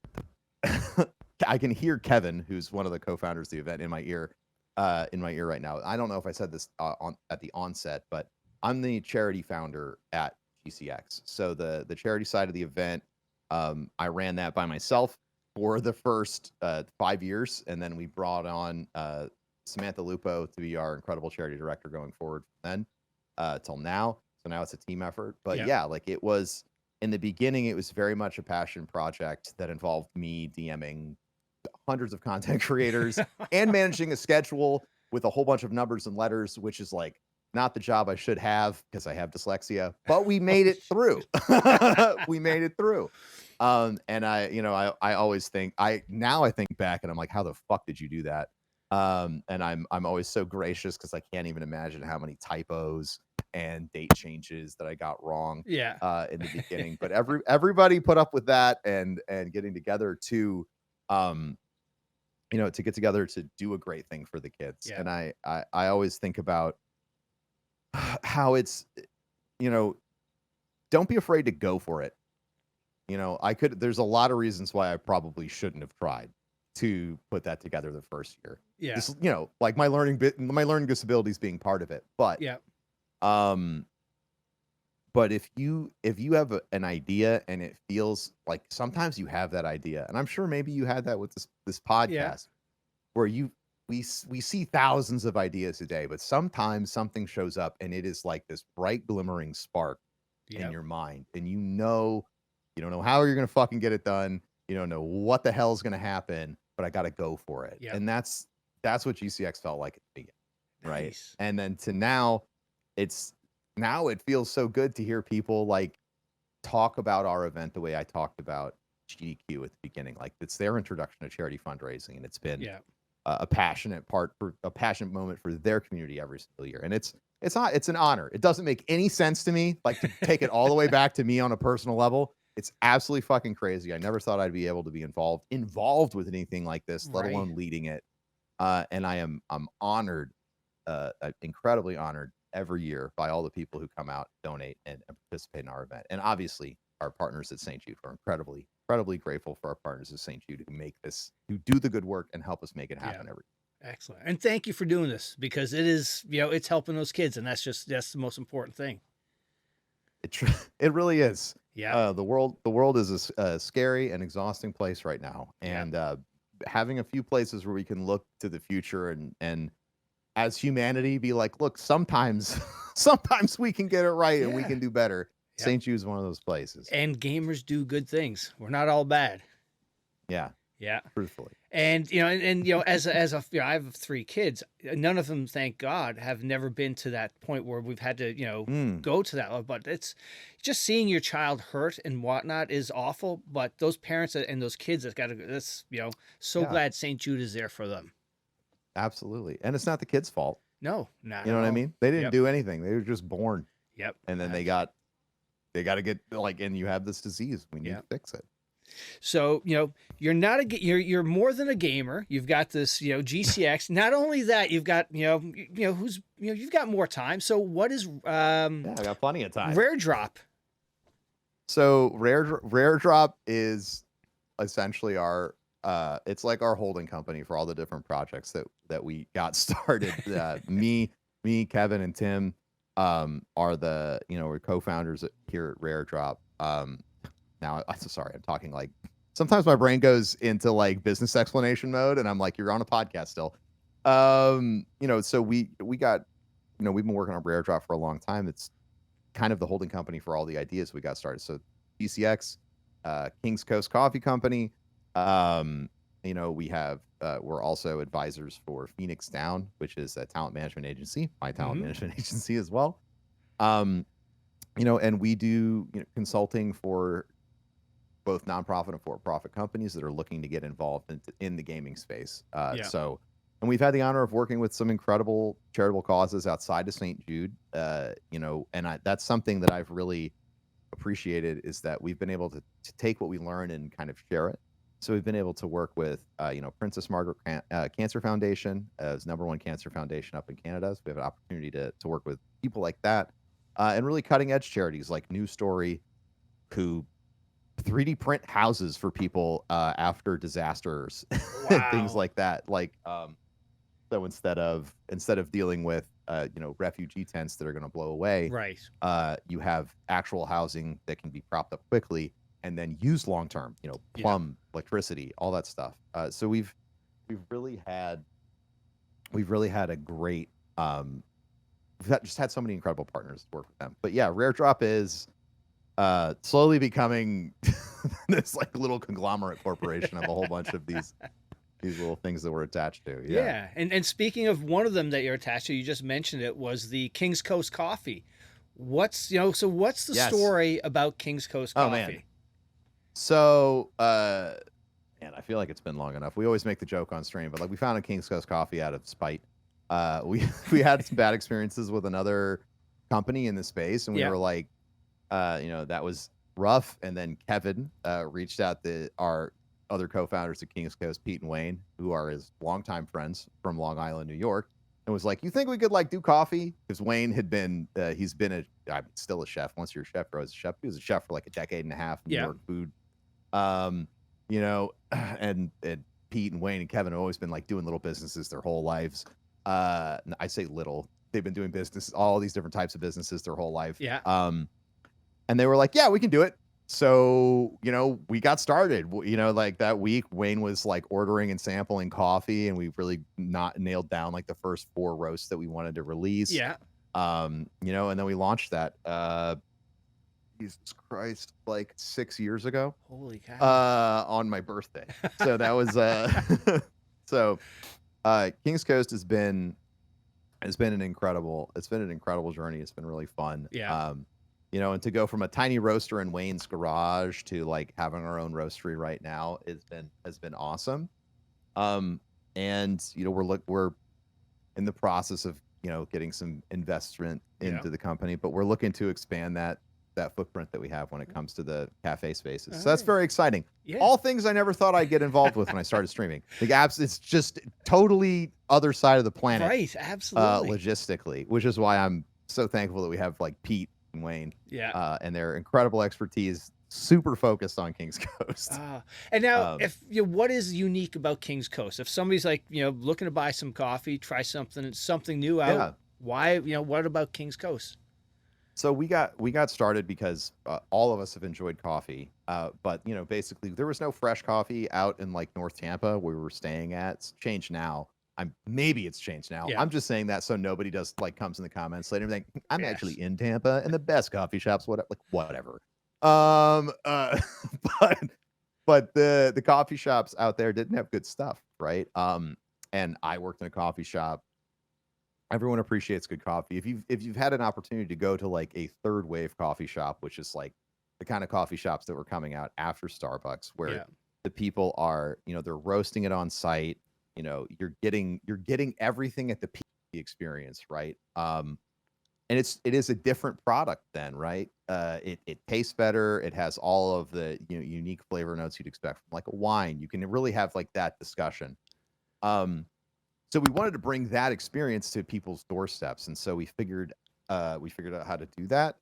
I can hear Kevin, who's one of the co-founders of the event, in my ear right now. I don't know if I said this at the onset, but I'm the charity founder at GCX. So the charity side of the event, I ran that by myself for the first 5 years, and then we brought on Samantha Lupo to be our incredible charity director going forward from then till now. So now it's a team effort. But yeah, like it was in the beginning, it was very much a passion project that involved me DMing hundreds of content creators and managing a schedule with a whole bunch of numbers and letters, which is like not the job I should have because I have dyslexia, but we made it through. We made it through. And I always think I think back and I'm like, how the fuck did you do that? And I'm always so gracious because I can't even imagine how many typos and date changes that I got wrong in the beginning. But everybody put up with that and getting together to to get together to do a great thing for the kids. And I always think about how it's, don't be afraid to go for it. There's a lot of reasons why I probably shouldn't have tried to put that together the first year. Yeah. This, like my learning disabilities being part of it. But but if you have an idea and it feels like sometimes you have that idea, and I'm sure maybe you had that with this podcast where we see thousands of ideas a day, but sometimes something shows up and it is like this bright glimmering spark in your mind, and you don't know how you're gonna fucking get it done. You don't know what the hell is gonna happen, but I gotta go for it. And that's what GCX felt like at the beginning, right? And then to now, it feels so good to hear people like talk about our event the way I talked about GDQ at the beginning. Like it's their introduction to charity fundraising, and it's been a passionate moment for their community every single year. And it's an honor. It doesn't make any sense to me, like to take it all the way back to me on a personal level. It's absolutely fucking crazy. I never thought I'd be able to be involved with anything like this, let alone leading it. And I'm honored, incredibly honored every year by all the people who come out, donate, and participate in our event. And obviously our partners at St. Jude. We're incredibly grateful for our partners at St. Jude who do the good work and help us make it happen every year. Excellent. And thank you for doing this, because it is, it's helping those kids, and that's the most important thing. It really is. Yeah. The world is a scary and exhausting place right now. And having a few places where we can look to the future and as humanity be like, look, sometimes we can get it right and we can do better. St. Jude's one of those places. And gamers do good things. We're not all bad. Yeah. Yeah. Truthfully. And as a I have 3 kids. None of them, thank God, have never been to that point where we've had to, go to that level. But it's just seeing your child hurt and whatnot is awful. But those parents and those kids glad St. Jude is there for them. Absolutely. And it's not the kid's fault. No, not You know what I mean? They didn't do anything. They were just born. Yep. And then they got to get and you have this disease. We need to fix it. So, you're not you're more than a gamer. You've got this, GCX. Not only that, you've got, you've got more time. So what is, I got plenty of time. Raredrop. So Raredrop is essentially our, it's like our holding company for all the different projects that we got started. Me, Kevin, and Tim are the we're co-founders here at Raredrop. Now I'm so sorry, I'm talking like sometimes my brain goes into like business explanation mode, and I'm like, you're on a podcast still. So we got we've been working on Raredrop for a long time. It's kind of the holding company for all the ideas we got started. So GCX King's Coast Coffee Company. You know, we have we're also advisors for FennixDown, which is a talent management agency, my talent management agency as well. You know, and we do, you know, consulting for both nonprofit and for-profit companies that are looking to get involved in the gaming space. So, and we've had the honor of working with some incredible charitable causes outside of St. Jude. You know, and that's something that I've really appreciated, is that we've been able to take what we learn and kind of share it. So we've been able to work with, you know, Princess Margaret Cancer Foundation as #1 cancer foundation up in Canada. So we have an opportunity to work with people like that, and really cutting edge charities like New Story, who 3D print houses for people after disasters and things like that. Like, so instead of dealing with you know, refugee tents that are going to blow away, right? You have actual housing that can be propped up quickly and then used long term. You know, plumb, electricity, all that stuff. So we've really had a great we've just had so many incredible partners to work with them. But yeah, Raredrop is slowly becoming this like little conglomerate corporation of a whole bunch of these little things that we're attached to. Yeah. And speaking of one of them that you're attached to, you just mentioned it, was the King's Coast Coffee. What's the story about King's Coast Coffee? Oh man. So man, I feel like it's been long enough. We always make the joke on stream, but like, we founded King's Coast Coffee out of spite. We had some bad experiences with another company in the space, and we were like, you know, that was rough. And then Kevin reached out to our other co-founders at King's Coast, Pete and Wayne, who are his longtime friends from Long Island, New York, and was like, "You think we could like do coffee?" Because Wayne had been, he's been still a chef. Once you're a chef, you're always a chef. He was a chef for like a decade and a half in New York food. You know, and Pete and Wayne and Kevin have always been like doing little businesses their whole lives. I say little. They've been doing business, all these different types of businesses their whole life. Yeah. And they were like, "Yeah, we can do it." So, you know, we got started. You know, like that week, Wayne was like ordering and sampling coffee, and we really not nailed down like the first 4 roasts that we wanted to release. Yeah. You know, and then we launched that. Jesus Christ, like 6 years ago. Holy cow. On my birthday. So that was so King's Coast has been an incredible journey. It's been really fun. Yeah. You know, and to go from a tiny roaster in Wayne's garage to like having our own roastery right now has been awesome. And you know, we're in the process of, you know, getting some investment into the company, but we're looking to expand that footprint that we have when it comes to the cafe spaces. So that's very exciting. Yeah. All things I never thought I'd get involved with when I started streaming. Like it's just totally other side of the planet. Right, absolutely. Logistically, which is why I'm so thankful that we have like Pete and Wayne. Yeah. And their incredible expertise, super focused on King's Coast. And now, what is unique about King's Coast? If somebody's like, you know, looking to buy some coffee, try something new out, why, you know, what about King's Coast? So we got started because all of us have enjoyed coffee, but you know, basically there was no fresh coffee out in like North Tampa where we were staying at. It's changed now. Maybe it's changed now. I'm just saying that so nobody does like comes in the comments later and think I'm actually in Tampa and the best coffee shops, whatever. But the coffee shops out there didn't have good stuff, right? And I worked in a coffee shop. Everyone appreciates good coffee. If you've had an opportunity to go to like a third wave coffee shop, which is like the kind of coffee shops that were coming out after Starbucks, where the people are, you know, they're roasting it on site. You know, you're getting everything at the peak experience, right? And it is a different product then, right? It tastes better. It has all of the, you know, unique flavor notes you'd expect from like a wine. You can really have like that discussion. So we wanted to bring that experience to people's doorsteps, and so we figured out how to do that.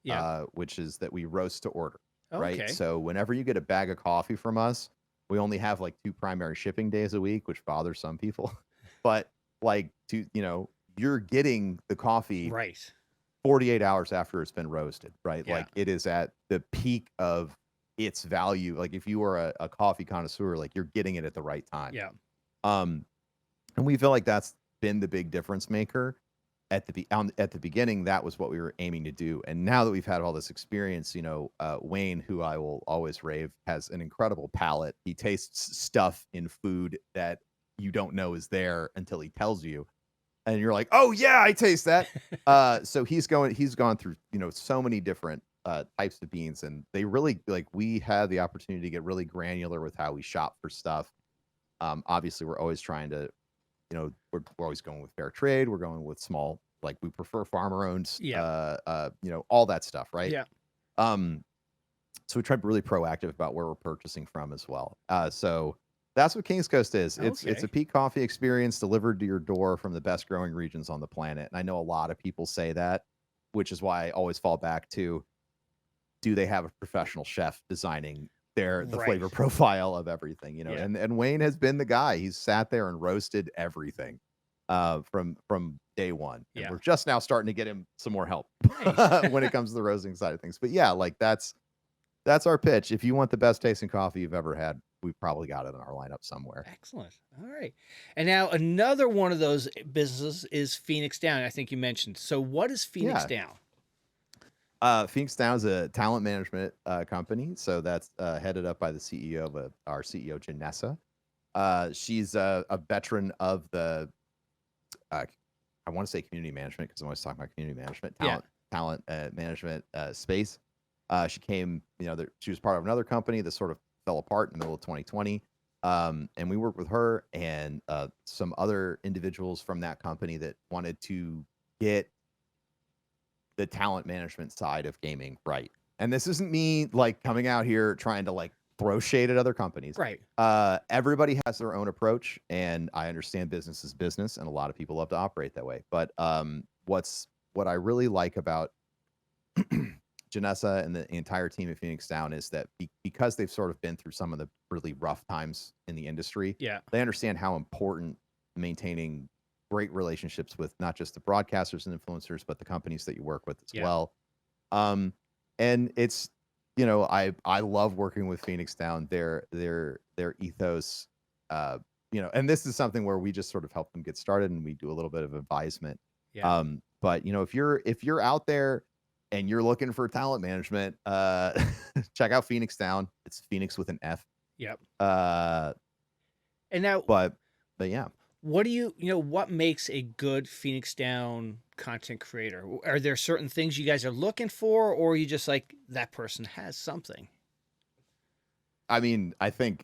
Which is that we roast to order, right? So whenever you get a bag of coffee from us, we only have like 2 primary shipping days a week, which bothers some people, but like you know, you're getting the coffee 48 hours after it's been roasted, right? Like it is at the peak of its value. Like if you are a coffee connoisseur, like you're getting it at the right time. And we feel like that's been the big difference maker. at the beginning, that was what we were aiming to do. And now that we've had all this experience, Wayne, who I will always rave, has an incredible palate. He tastes stuff in food that you don't know is there until he tells you, and you're like, oh yeah, I taste that. So he's gone through so many different types of beans, and they really, like, we had the opportunity to get really granular with how we shop for stuff. Obviously, we're always trying to, we're always going with fair trade. We're going with small, like, we prefer farmer owned, all that stuff, right? Yeah. So we try to be really proactive about where we're purchasing from as well. So that's what King's Coast is. It's a peak coffee experience delivered to your door from the best growing regions on the planet. And I know a lot of people say that, which is why I always fall back to, do they have a professional chef designing the flavor profile of everything, and Wayne has been the guy. He's sat there and roasted everything from day one. And we're just now starting to get him some more help when it comes to the roasting side of things. But yeah, like that's our pitch. If you want the best tasting coffee you've ever had, we've probably got it in our lineup somewhere. Excellent. All right. And now another one of those businesses is FennixDown. I think you mentioned. So what is FennixDown? FennixDown is a talent management company. So that's headed up by the CEO of our CEO, Janessa. She's a veteran of the, I want to say community management, because I'm always talking about community management, talent management space. She came, she was part of another company that sort of fell apart in the middle of 2020. And we worked with her and some other individuals from that company that wanted to get the talent management side of gaming right. And this isn't me like coming out here trying to like throw shade at other companies. Right. Everybody has their own approach, and I understand business is business, and a lot of people love to operate that way. But what I really like about Janessa and the entire team at FennixDown is that because they've sort of been through some of the really rough times in the industry, they understand how important maintaining great relationships with not just the broadcasters and influencers, but the companies that you work with as well. And it's, I love working with FennixDown. Their ethos, and this is something where we just sort of help them get started, and we do a little bit of advisement. But if you're out there and you're looking for talent management, check out FennixDown. It's Phoenix with an F. And now, but yeah. What do what makes a good FennixDown content creator? Are there certain things you guys are looking for, or are you just like, that person has something? I mean, I think,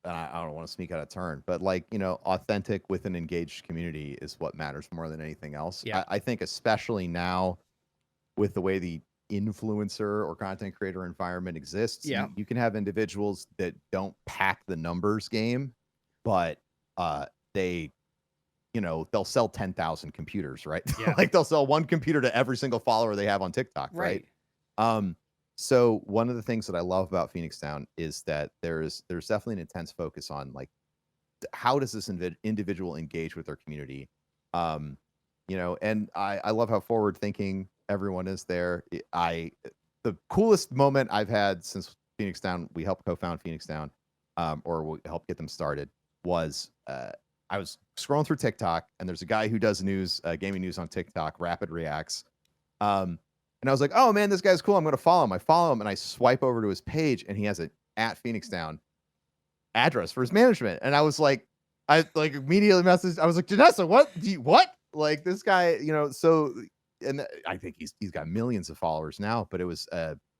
I don't want to speak out of turn, but like, authentic with an engaged community is what matters more than anything else. I think especially now with the way the influencer or content creator environment exists, you can have individuals that don't pack the numbers game, but they'll sell 10,000 computers, right? Like they'll sell one computer to every single follower they have on TikTok, right? So one of the things that I love about FennixDown is that there's definitely an intense focus on like, how does this individual engage with their community? And I love how forward thinking everyone is there. The coolest moment I've had since FennixDown, we helped co-found FennixDown, or we helped get them started, was I was scrolling through TikTok, and there's a guy who does news, gaming news on TikTok, RapidReacts. And I was like, oh man, this guy's cool. I'm going to follow him. I follow him, and I swipe over to his page, and he has an @FennixDown address for his management. And I was like, I like immediately messaged. I was like, Janessa, what? Like this guy, so, and I think he's got millions of followers now, but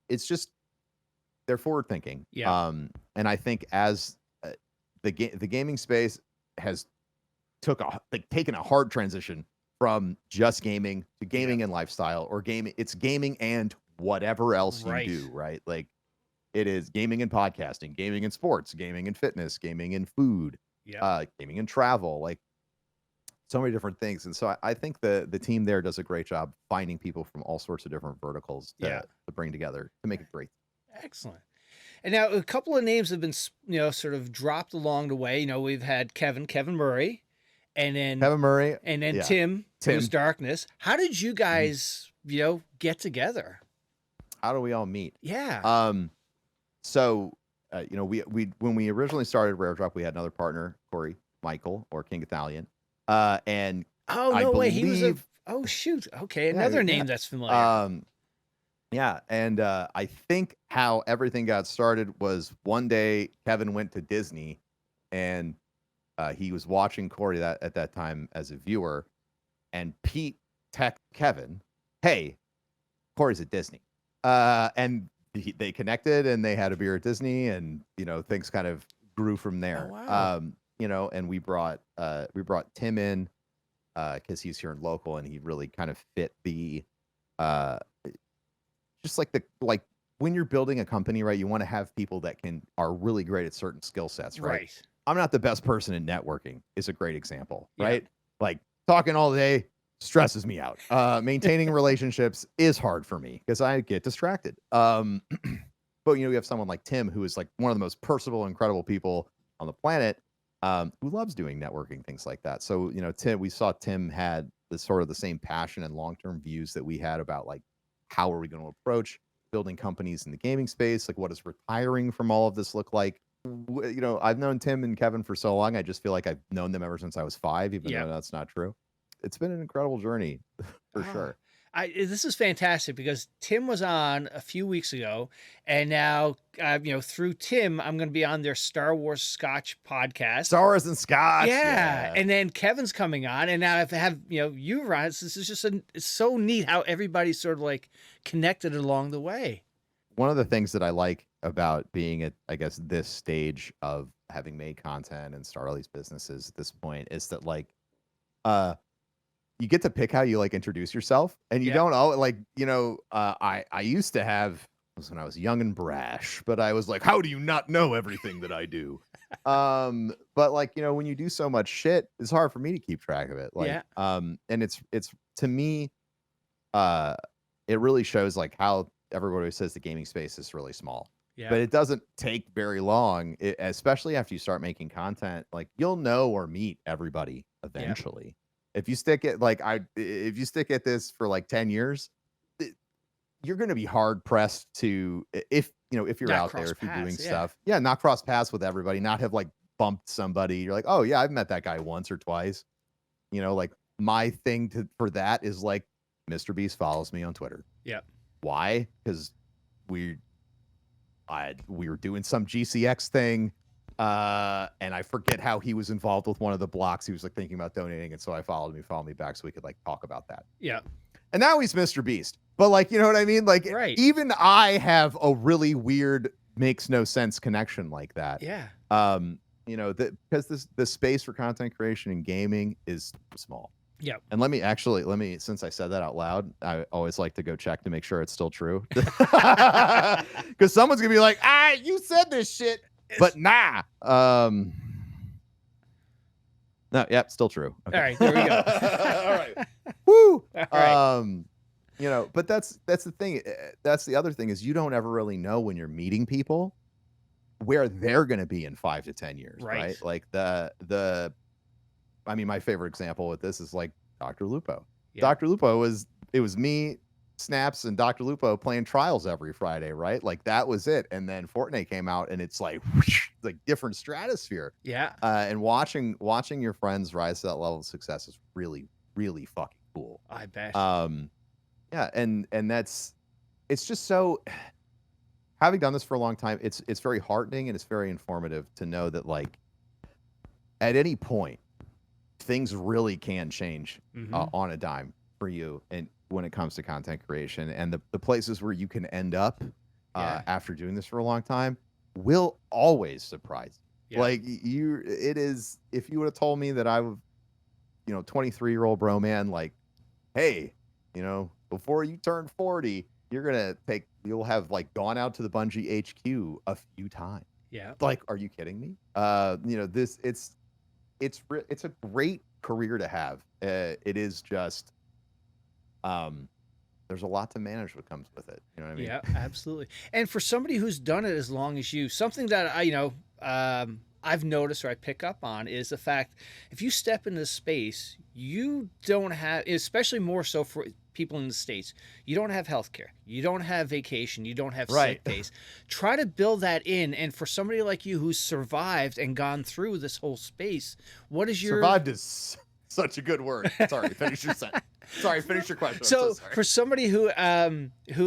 it's just, they're forward thinking. And I think as the gaming space has taken a hard transition from just gaming to gaming and lifestyle, or it's gaming and whatever else you do, right? Like it is gaming and podcasting, gaming and sports, gaming and fitness, gaming and food, gaming and travel, like so many different things. And so I think the team there does a great job finding people from all sorts of different verticals to bring together to make it great. Excellent. And now a couple of names have been, sort of dropped along the way. We've had Kevin Murray, and then Kevin Murray, and then Tim, who's Darkness. How did you guys, get together? How do we all meet? So, we when we originally started Raredrop, we had another partner, Corey Michael, or King Gothalion, and no way, he was Oh shoot. Okay, Yeah, another yeah. name that's familiar. Yeah, and I think how everything got started was one day Kevin went to Disney, and he was watching Corey at that time as a viewer, and Pete texted Kevin, "Hey, Corey's at Disney," and they connected, and they had a beer at Disney, and things kind of grew from there. Oh wow. And we brought Tim in because he's here in local, and he really kind of fit the uh just like when you're building a company, right? You want to have people that are really great at certain skill sets, right? Right. I'm not the best person in networking is a great example, Yeah. right? Like talking all day stresses me out. Maintaining relationships is hard for me because I get distracted. But you have someone like Tim who is like one of the most personable, incredible people on the planet, who loves doing networking, things like that. So we saw Tim had the sort of the same passion and long-term views that we had about like how are we going to approach building companies in the gaming space? Like, what does retiring from all of this look like? I've known Tim and Kevin for so long. I just feel like I've known them ever since I was 5, even though that's not true. It's been an incredible journey for sure. This is fantastic because Tim was on a few weeks ago, and now through Tim, I'm going to be on their Star Wars Scotch podcast. Star Wars and Scotch, yeah. And then Kevin's coming on, and now I have you, Ryan. This is just it's so neat how everybody's sort of like connected along the way. One of the things that I like about being at, I guess, this stage of having made content and start all these businesses at this point is that like, you get to pick how you like introduce yourself, and you don't all like, I used to have when I was young and brash, but I was like, how do you not know everything that I do? But like, when you do so much shit, it's hard for me to keep track of it. Like, and it's to me, it really shows like how everybody says the gaming space is really small. Yeah. But it doesn't take very long, especially after you start making content. Like you'll know or meet everybody eventually. Yeah. If you stick at if you stick at this for like 10 years, you're going to be hard pressed to if you're not out there, if you're doing stuff, not cross paths with everybody, not have like bumped somebody. You're like, oh yeah, I've met that guy once or twice. Like my thing for that is like Mr. Beast follows me on Twitter. Yeah. Why? Because we were doing some GCX thing. And I forget how he was involved with one of the blocks. He was like thinking about donating, and so I followed me back so we could like talk about that. Yeah. And now he's Mr. Beast. But like, you know what I mean? Like, even I have a really weird, makes no sense connection like that. Yeah. Because the space for content creation and gaming is small. Yeah. And let me, since I said that out loud, I always like to go check to make sure it's still true. Because someone's gonna be like, you said this shit. But nah. No, yep, still true. Okay. All right, there we go. All right. Woo. All right. But that's the thing. That's the other thing is you don't ever really know when you're meeting people where they're going to be in 5 to 10 years, right? Like my favorite example with this is like Dr. Lupo. Yeah. Dr. Lupo was me, Snaps, and Dr. Lupo playing Trials every Friday, right? Like that was it. And then Fortnite came out, and it's like whoosh, like different stratosphere. Yeah. And watching your friends rise to that level of success is really, really fucking cool. I bet. Yeah, and it's just so, having done this for a long time, it's very heartening and it's very informative to know that like at any point things really can change on a dime for you and when it comes to content creation, and the places where you can end up after doing this for a long time will always surprise you. Yeah. Like it is, if you would have told me that I would, 23-year-old bro man, like, hey, before you turn 40, you'll have like gone out to the Bungie HQ a few times. Yeah. Like, are you kidding me? It's a great career to have. It is just, there's a lot to manage what comes with it. You know what I mean? Yeah, absolutely. And for somebody who's done it as long as you, something that I've noticed or I pick up on is the fact if you step into space, you don't have, especially more so for people in the States, you don't have healthcare, you don't have vacation, you don't have sick days. Try to build that in. And for somebody like you who's survived and gone through this whole space, what is your survived is such a good word. Sorry, finish your sentence. Sorry, finish your question. So, I'm so sorry. for somebody who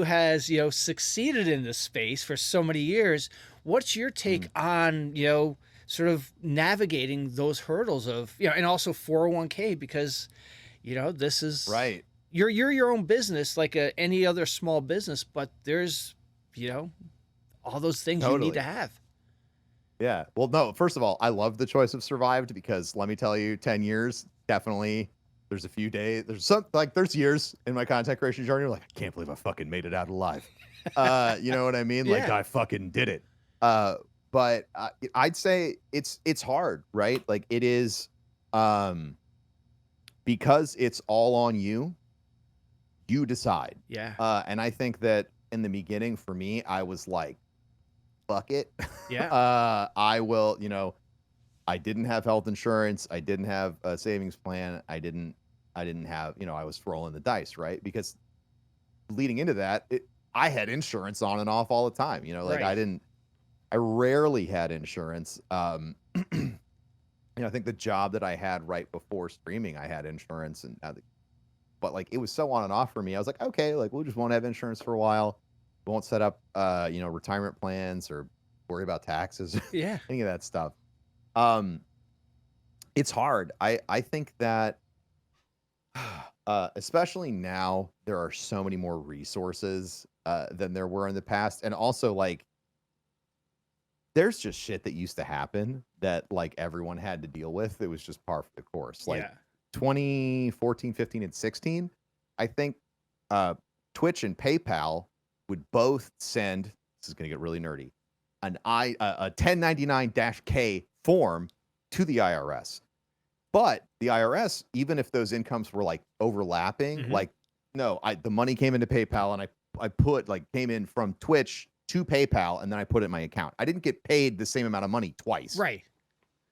has, you know, succeeded in this space for so many years, what's your take on, you know, sort of navigating those hurdles of, you know, and also 401k, because, you know, this is Right. You're your own business, like any other small business, but there's, you know, all those things you need to Totally. have. Yeah. Well, no, first of all, I love the choice of survived, because let me tell you, 10 years, definitely. There's a few days, there's years in my content creation journey where, like, I can't believe I fucking made it out alive. You know what I mean? Like, Yeah. I fucking did it. But I'd say it's hard, right? Like, it is, because it's all on you. You decide. Yeah. And I think that in the beginning, for me, I was like, fuck it. Yeah. I will, you know, I didn't have health insurance. I didn't have a savings plan. I didn't have, you know, I was rolling the dice, right? Because leading into that, I had insurance on and off all the time. You know, like, Right. I rarely had insurance. You know, I think the job that I had right before streaming, I had insurance, and but like, it was so on and off for me. I was like, okay, like, we just won't have insurance for a while. We won't set up, you know, retirement plans or worry about taxes, Yeah. any of that stuff. It's hard. I think that, especially now, there are so many more resources than there were in the past, and also, like, there's just shit that used to happen that, like, everyone had to deal with. It was just par for the course. Like, Yeah. 2014, 15, and 16, I think Twitch and PayPal would both send, this is going to get really nerdy, a 1099-K form to the IRS. But the IRS, even if those incomes were, like, overlapping, like, no, the money came into PayPal, and I put, like, came in from Twitch to PayPal, and then I put it in my account. I didn't get paid the same amount of money twice. Right.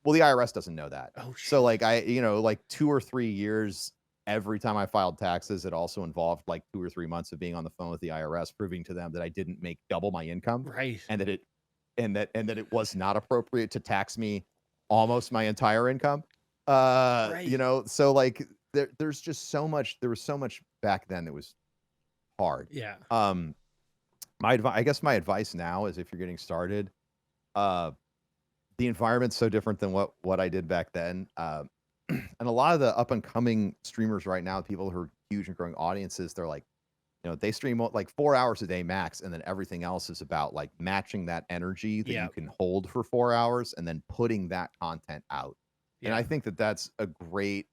Well, the IRS doesn't know that. Oh, shit. So, like, you know, like, 2 or 3 years, every time I filed taxes, it also involved, like, 2 or 3 months of being on the phone with the IRS, proving to them that I didn't make double my income. Right. And that it was not appropriate to tax me almost my entire income. You know, so, like, there's just so much, there was so much back then that was hard. Yeah. I guess my advice now is, if you're getting started, the environment's so different than what I did back then. And a lot of the up and coming streamers right now, people who are huge and growing audiences, they're like, you know, they stream like 4 hours a day max, and then everything else is about, like, matching that energy that you can hold for 4 hours and then putting that content out. And I think that that's a great,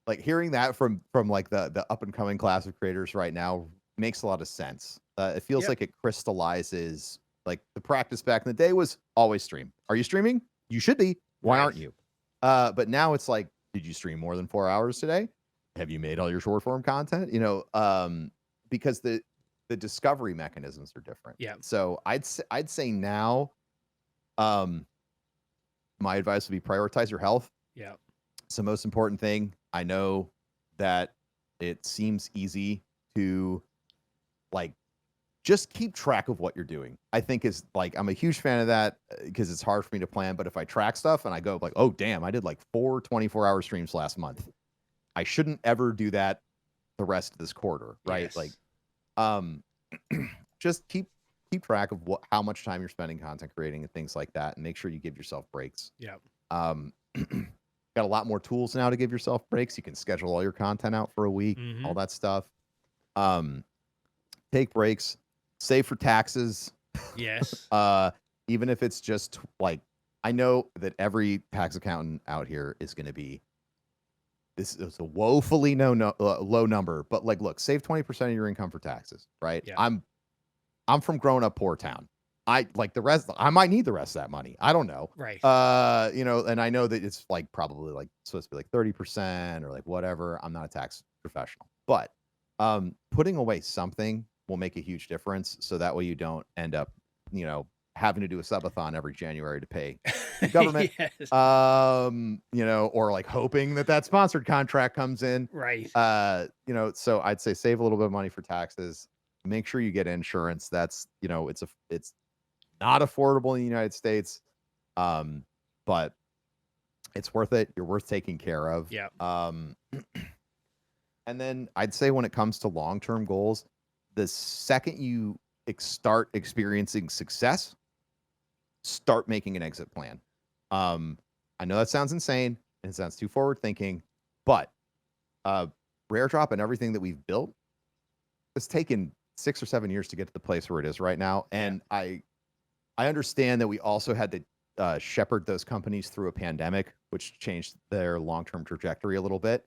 like, hearing that from like the up and coming class of creators right now makes a lot of sense. It feels like it crystallizes, like, the practice back in the day was always stream. Are you streaming? You should be. Why aren't you? But now it's like, did you stream more than 4 hours today? Have you made all your short form content? You know, because the discovery mechanisms are different. Yeah. So I'd say now, my advice would be, prioritize your health. Yeah. It's the most important thing. I know that it seems easy to, like, just keep track of what you're doing. I think is, like, I'm a huge fan of that, because it's hard for me to plan. But if I track stuff and I go, like, oh, damn, I did like 4 24-hour streams last month, I shouldn't ever do that the rest of this quarter, right? Like, just keep track of how much time you're spending content creating and things like that, and make sure you give yourself breaks. Yeah. Got a lot more tools now to give yourself breaks. You can schedule all your content out for a week, all that stuff. Take breaks, save for taxes. Yes. Even if it's just, like, I know that every tax accountant out here is going to be, this is a woefully low number, but, like, look, save 20% of your income for taxes, right? Yeah. I'm from growing up poor town. I like the rest. I might need the rest of that money. I don't know. Right. You know, and I know that it's, like, probably, like, supposed to be like 30% or, like, whatever. I'm not a tax professional, but putting away something will make a huge difference. So that way you don't end up, you know, having to do a subathon every January to pay the government. You know, or, like, hoping that sponsored contract comes in. Right. You know, so I'd say save a little bit of money for taxes. Make sure you get insurance. That's, you know, it's not affordable in the United States. But it's worth it. You're worth taking care of. Yeah. And then I'd say when it comes to long-term goals, the second you start experiencing success, start making an exit plan. I know that sounds insane and it sounds too forward thinking, but Raredrop and everything that we've built has taken 6 or 7 years to get to the place where it is right now. And I understand that we also had to shepherd those companies through a pandemic, which changed their long-term trajectory a little bit.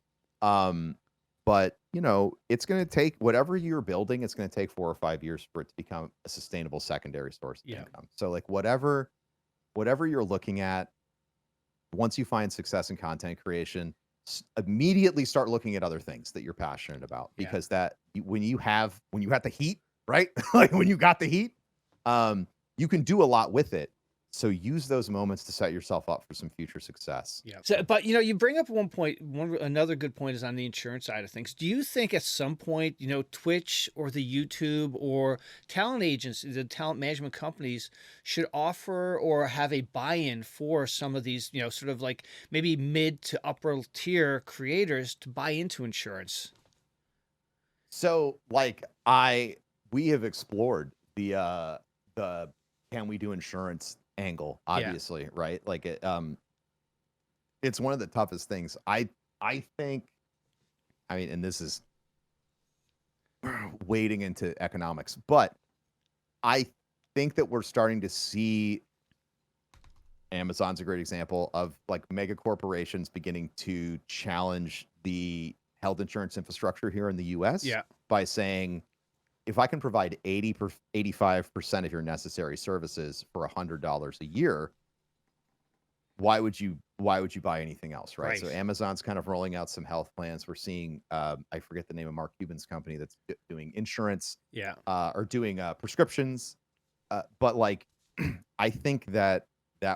But you know, it's going to take whatever you're building, it's going to take 4 or 5 years for it to become a sustainable secondary source of income. So like whatever you're looking at, once you find success in content creation, immediately start looking at other things that you're passionate about, because that when you have the heat, right? Like when you got the heat, you can do a lot with it. So use those moments to set yourself up for some future success. Yeah. So, but you know, you bring up another good point is on the insurance side of things. Do you think at some point, you know, Twitch or the YouTube or talent agents, the talent management companies should offer or have a buy-in for some of these, you know, sort of like maybe mid to upper tier creators to buy into insurance? So like we have explored the can we do insurance angle, obviously, right? Like it's one of the toughest things. I think, I mean, and this is wading into economics, but I think that we're starting to see, Amazon's a great example of like mega corporations beginning to challenge the health insurance infrastructure here in the US by saying, if I can provide 85% of your necessary services for $100 a year, why would you buy anything else, right? So Amazon's kind of rolling out some health plans. We're seeing, I forget the name of Mark Cuban's company that's doing insurance, or doing prescriptions. But like, I think that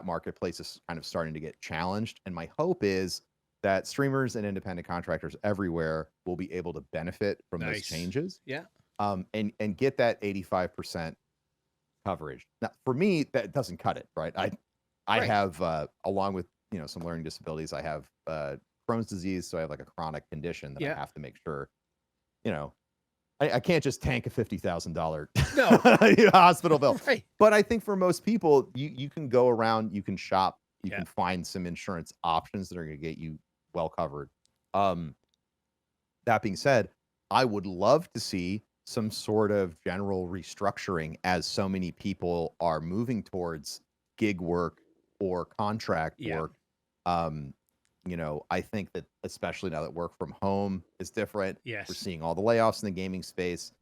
marketplace is kind of starting to get challenged, and my hope is that streamers and independent contractors everywhere will be able to benefit from those changes. And get that 85% coverage. Now, for me, that doesn't cut it, right? I have, along with, you know, some learning disabilities, I have Crohn's disease, so I have like a chronic condition that I have to make sure, you know, I can't just tank a $50,000 hospital bill. But I think for most people, you can go around, you can shop, you can find some insurance options that are going to get you well covered. That being said, I would love to see some sort of general restructuring, as so many people are moving towards gig work or contract work. You know, I think that especially now that work from home is different, we're seeing all the layoffs in the gaming space.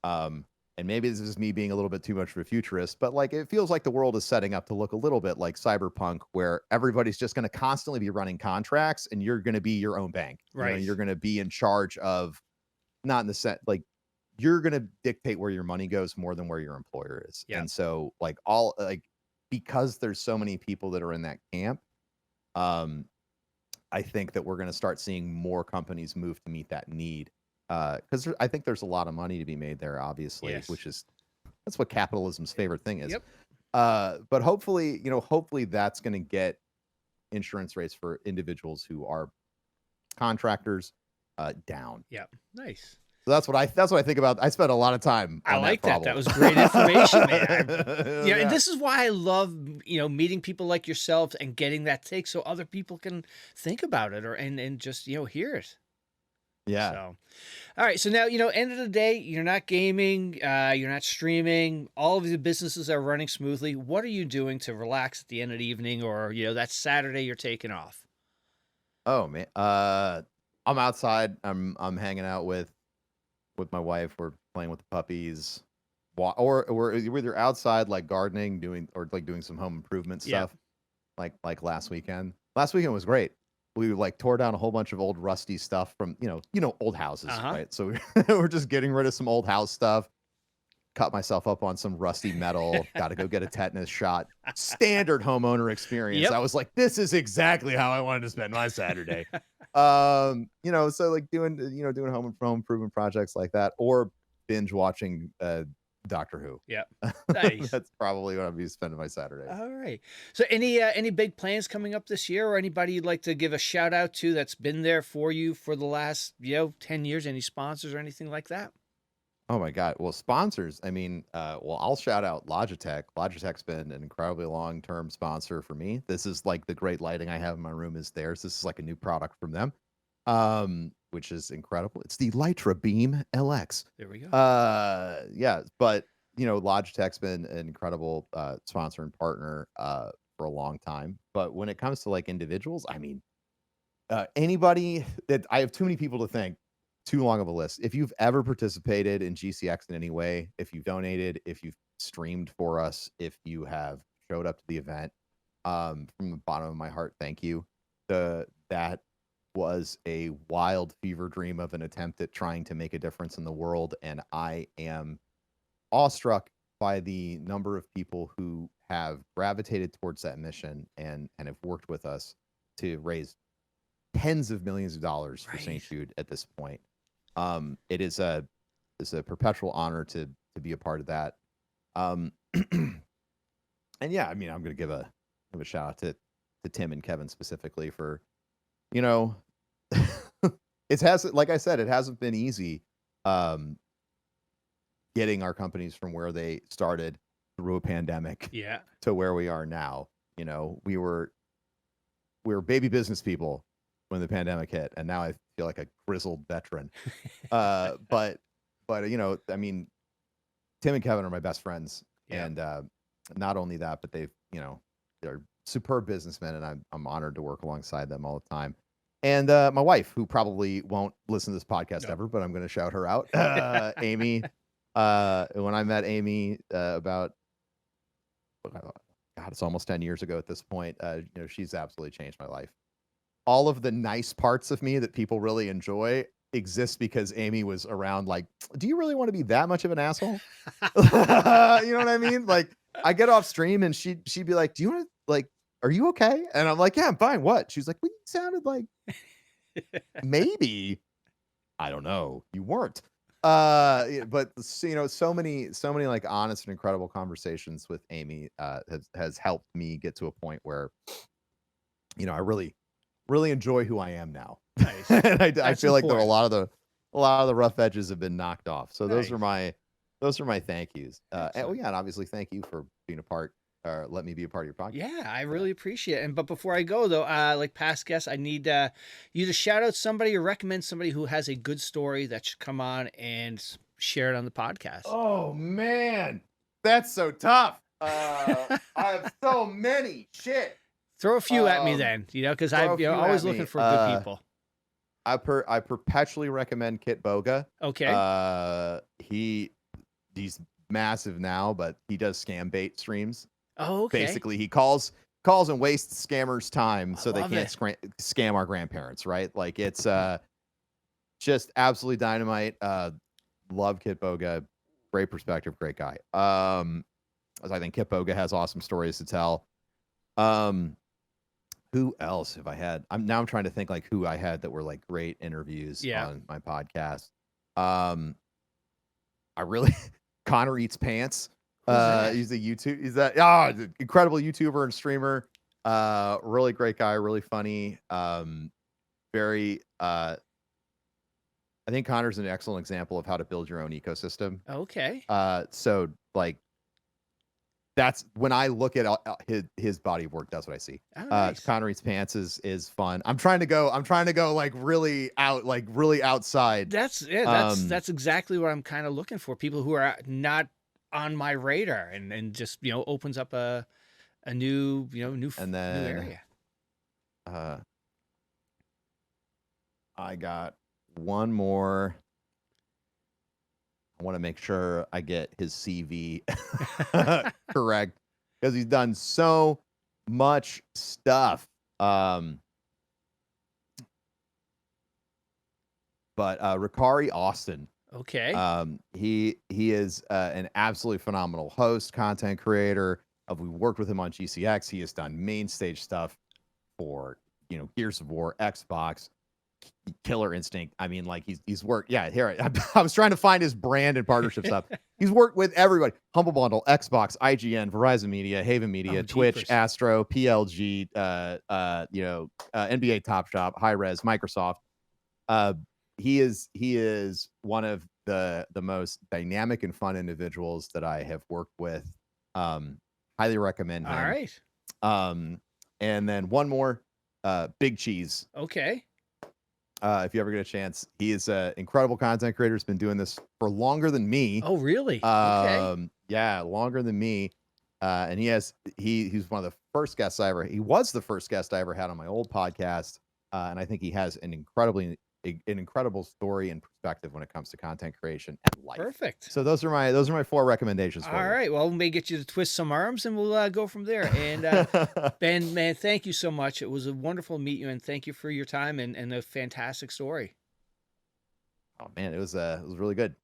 And maybe this is me being a little bit too much of a futurist, but like, it feels like the world is setting up to look a little bit like Cyberpunk, where everybody's just going to constantly be running contracts and you're going to be your own bank. You know, you're going to be in charge of, not in the set, like, you're going to dictate where your money goes more than where your employer is. And so like because there's so many people that are in that camp, I think that we're going to start seeing more companies move to meet that need. Because I think there's a lot of money to be made there, obviously, that's what capitalism's favorite thing is. But hopefully, you know, hopefully that's going to get insurance rates for individuals who are contractors down. Nice. So that's what I think about. I spent a lot of time on I like that. That was great information, man. And this is why I love, you know, meeting people like yourself and getting that take so other people can think about it and just, you know, hear it. So, all right. So now, you know, end of the day, you're not gaming, you're not streaming. All of the businesses are running smoothly. What are you doing to relax at the end of the evening, or, you know, that Saturday you're taking off? Oh man. I'm outside. I'm hanging out with my wife. We're playing with the puppies, or we're either outside, like gardening, doing some home improvement stuff, like last weekend. Last weekend was great. We like tore down a whole bunch of old rusty stuff from, you know, old houses, right? So we're just getting rid of some old house stuff. Cut myself up on some rusty metal. Got to go get a tetanus shot. Standard homeowner experience. I was like, this is exactly how I wanted to spend my Saturday. You know, so like doing home improvement projects like that, or binge watching Doctor Who. Yeah. Nice. That's probably what I'll be spending my Saturday. All right. So any big plans coming up this year, or anybody you'd like to give a shout out to that's been there for you for the last, 10 years? Any sponsors or anything like that? Oh my God. Well, sponsors. I mean, well, I'll shout out Logitech. Logitech's been an incredibly long-term sponsor for me. This is like the great lighting I have in my room is theirs. This is like a new product from them, which is incredible. It's the Litra Beam LX. There we go. Yeah, but Logitech's been an incredible sponsor and partner for a long time. But when it comes to like individuals, I mean, anybody that I have too many people to thank. Too long of a list. If you've ever participated in GCX in any way, if you've donated, if you've streamed for us, if you have showed up to the event, from the bottom of my heart, thank you. That was a wild fever dream of an attempt at trying to make a difference in the world, and I am awestruck by the number of people who have gravitated towards that mission and have worked with us to raise tens of millions of dollars for St. Jude at this point. It is a perpetual honor to be a part of that. And yeah, I mean, I'm going to give a shout out to Tim and Kevin specifically for, like I said, it hasn't been easy, getting our companies from where they started through a pandemic to where we are now. We were baby business people when the pandemic hit, and now I feel like a grizzled veteran. But I mean, Tim and Kevin are my best friends, and not only that, but they're superb businessmen, and I'm honored to work alongside them all the time. And my wife, who probably won't listen to this podcast ever, but I'm going to shout her out, Amy. When I met Amy about, God, it's almost 10 years ago at this point. She's absolutely changed my life. All of the nice parts of me that people really enjoy exist because Amy was around. Like, do you really want to be that much of an asshole? You know what I mean? Like, I get off stream and she'd be like, "Do you want to, like, are you okay?" And I'm like, "Yeah, I'm fine." What? She's like, "Well, you sounded like maybe." I don't know. You weren't. But so many like honest and incredible conversations with Amy has helped me get to a point where I really enjoy who I am now. Nice. And I feel like that a lot of the rough edges have been knocked off. So Nice. those are my thank yous. And obviously thank you for being a part, or let me be a part of your podcast. Yeah, I really appreciate it. But before I go though, like past guests, I need you to shout out somebody or recommend somebody who has a good story that should come on and share it on the podcast. Oh man, that's so tough. I have so many. Shit. Throw a few at me then, because I'm always looking for good people. I perpetually recommend Kit Boga. Okay. He's massive now, but he does scam bait streams. Oh, okay. Basically, he calls and wastes scammers' time so they can't scam our grandparents, right? Like, it's just absolutely dynamite. Love Kit Boga. Great perspective, great guy. As I think Kit Boga has awesome stories to tell. Who else have I had? I'm trying to think like who I had that were like great interviews on my podcast. I really Connor Eats Pants. He's a YouTube. He's that incredible YouTuber and streamer. Really great guy, really funny. Very I think Connor's an excellent example of how to build your own ecosystem. Okay. So like that's when I look at his body of work. That's what I see. Oh, nice. Connor Eats Pants is fun. I'm trying to go like really outside. That's exactly what I'm kind of looking for. People who are not on my radar and just opens up a new new area. I got one more. I want to make sure I get his CV correct because he's done so much stuff. But Ricari Austin. Okay. He is an absolutely phenomenal host, content creator. We worked with him on GCX. He has done main stage stuff for Gears of War, Xbox. killer instinct. I mean, like he's worked. Yeah, here I was trying to find his brand and partnership stuff. He's worked with everybody: Humble Bundle, Xbox, IGN, Verizon Media, Haven Media, Twitch, jeepers. Astro, PLG, NBA Top Shop, High Res, Microsoft. He is one of the most dynamic and fun individuals that I have worked with. Highly recommend him. All right. And then one more, Big Cheese. Okay. If you ever get a chance, he is an incredible content creator. He's been doing this for longer than me. Oh, really? Okay. Yeah, longer than me. And he's one of the first guests he was the first guest I ever had on my old podcast. And I think he has an incredible story and perspective when it comes to content creation and life. Perfect. So those are my 4 recommendations for you. All right. Well, we may get you to twist some arms and we'll go from there. And Ben, man, thank you so much. It was a wonderful to meet you, and thank you for your time and a fantastic story. Oh man, it was really good.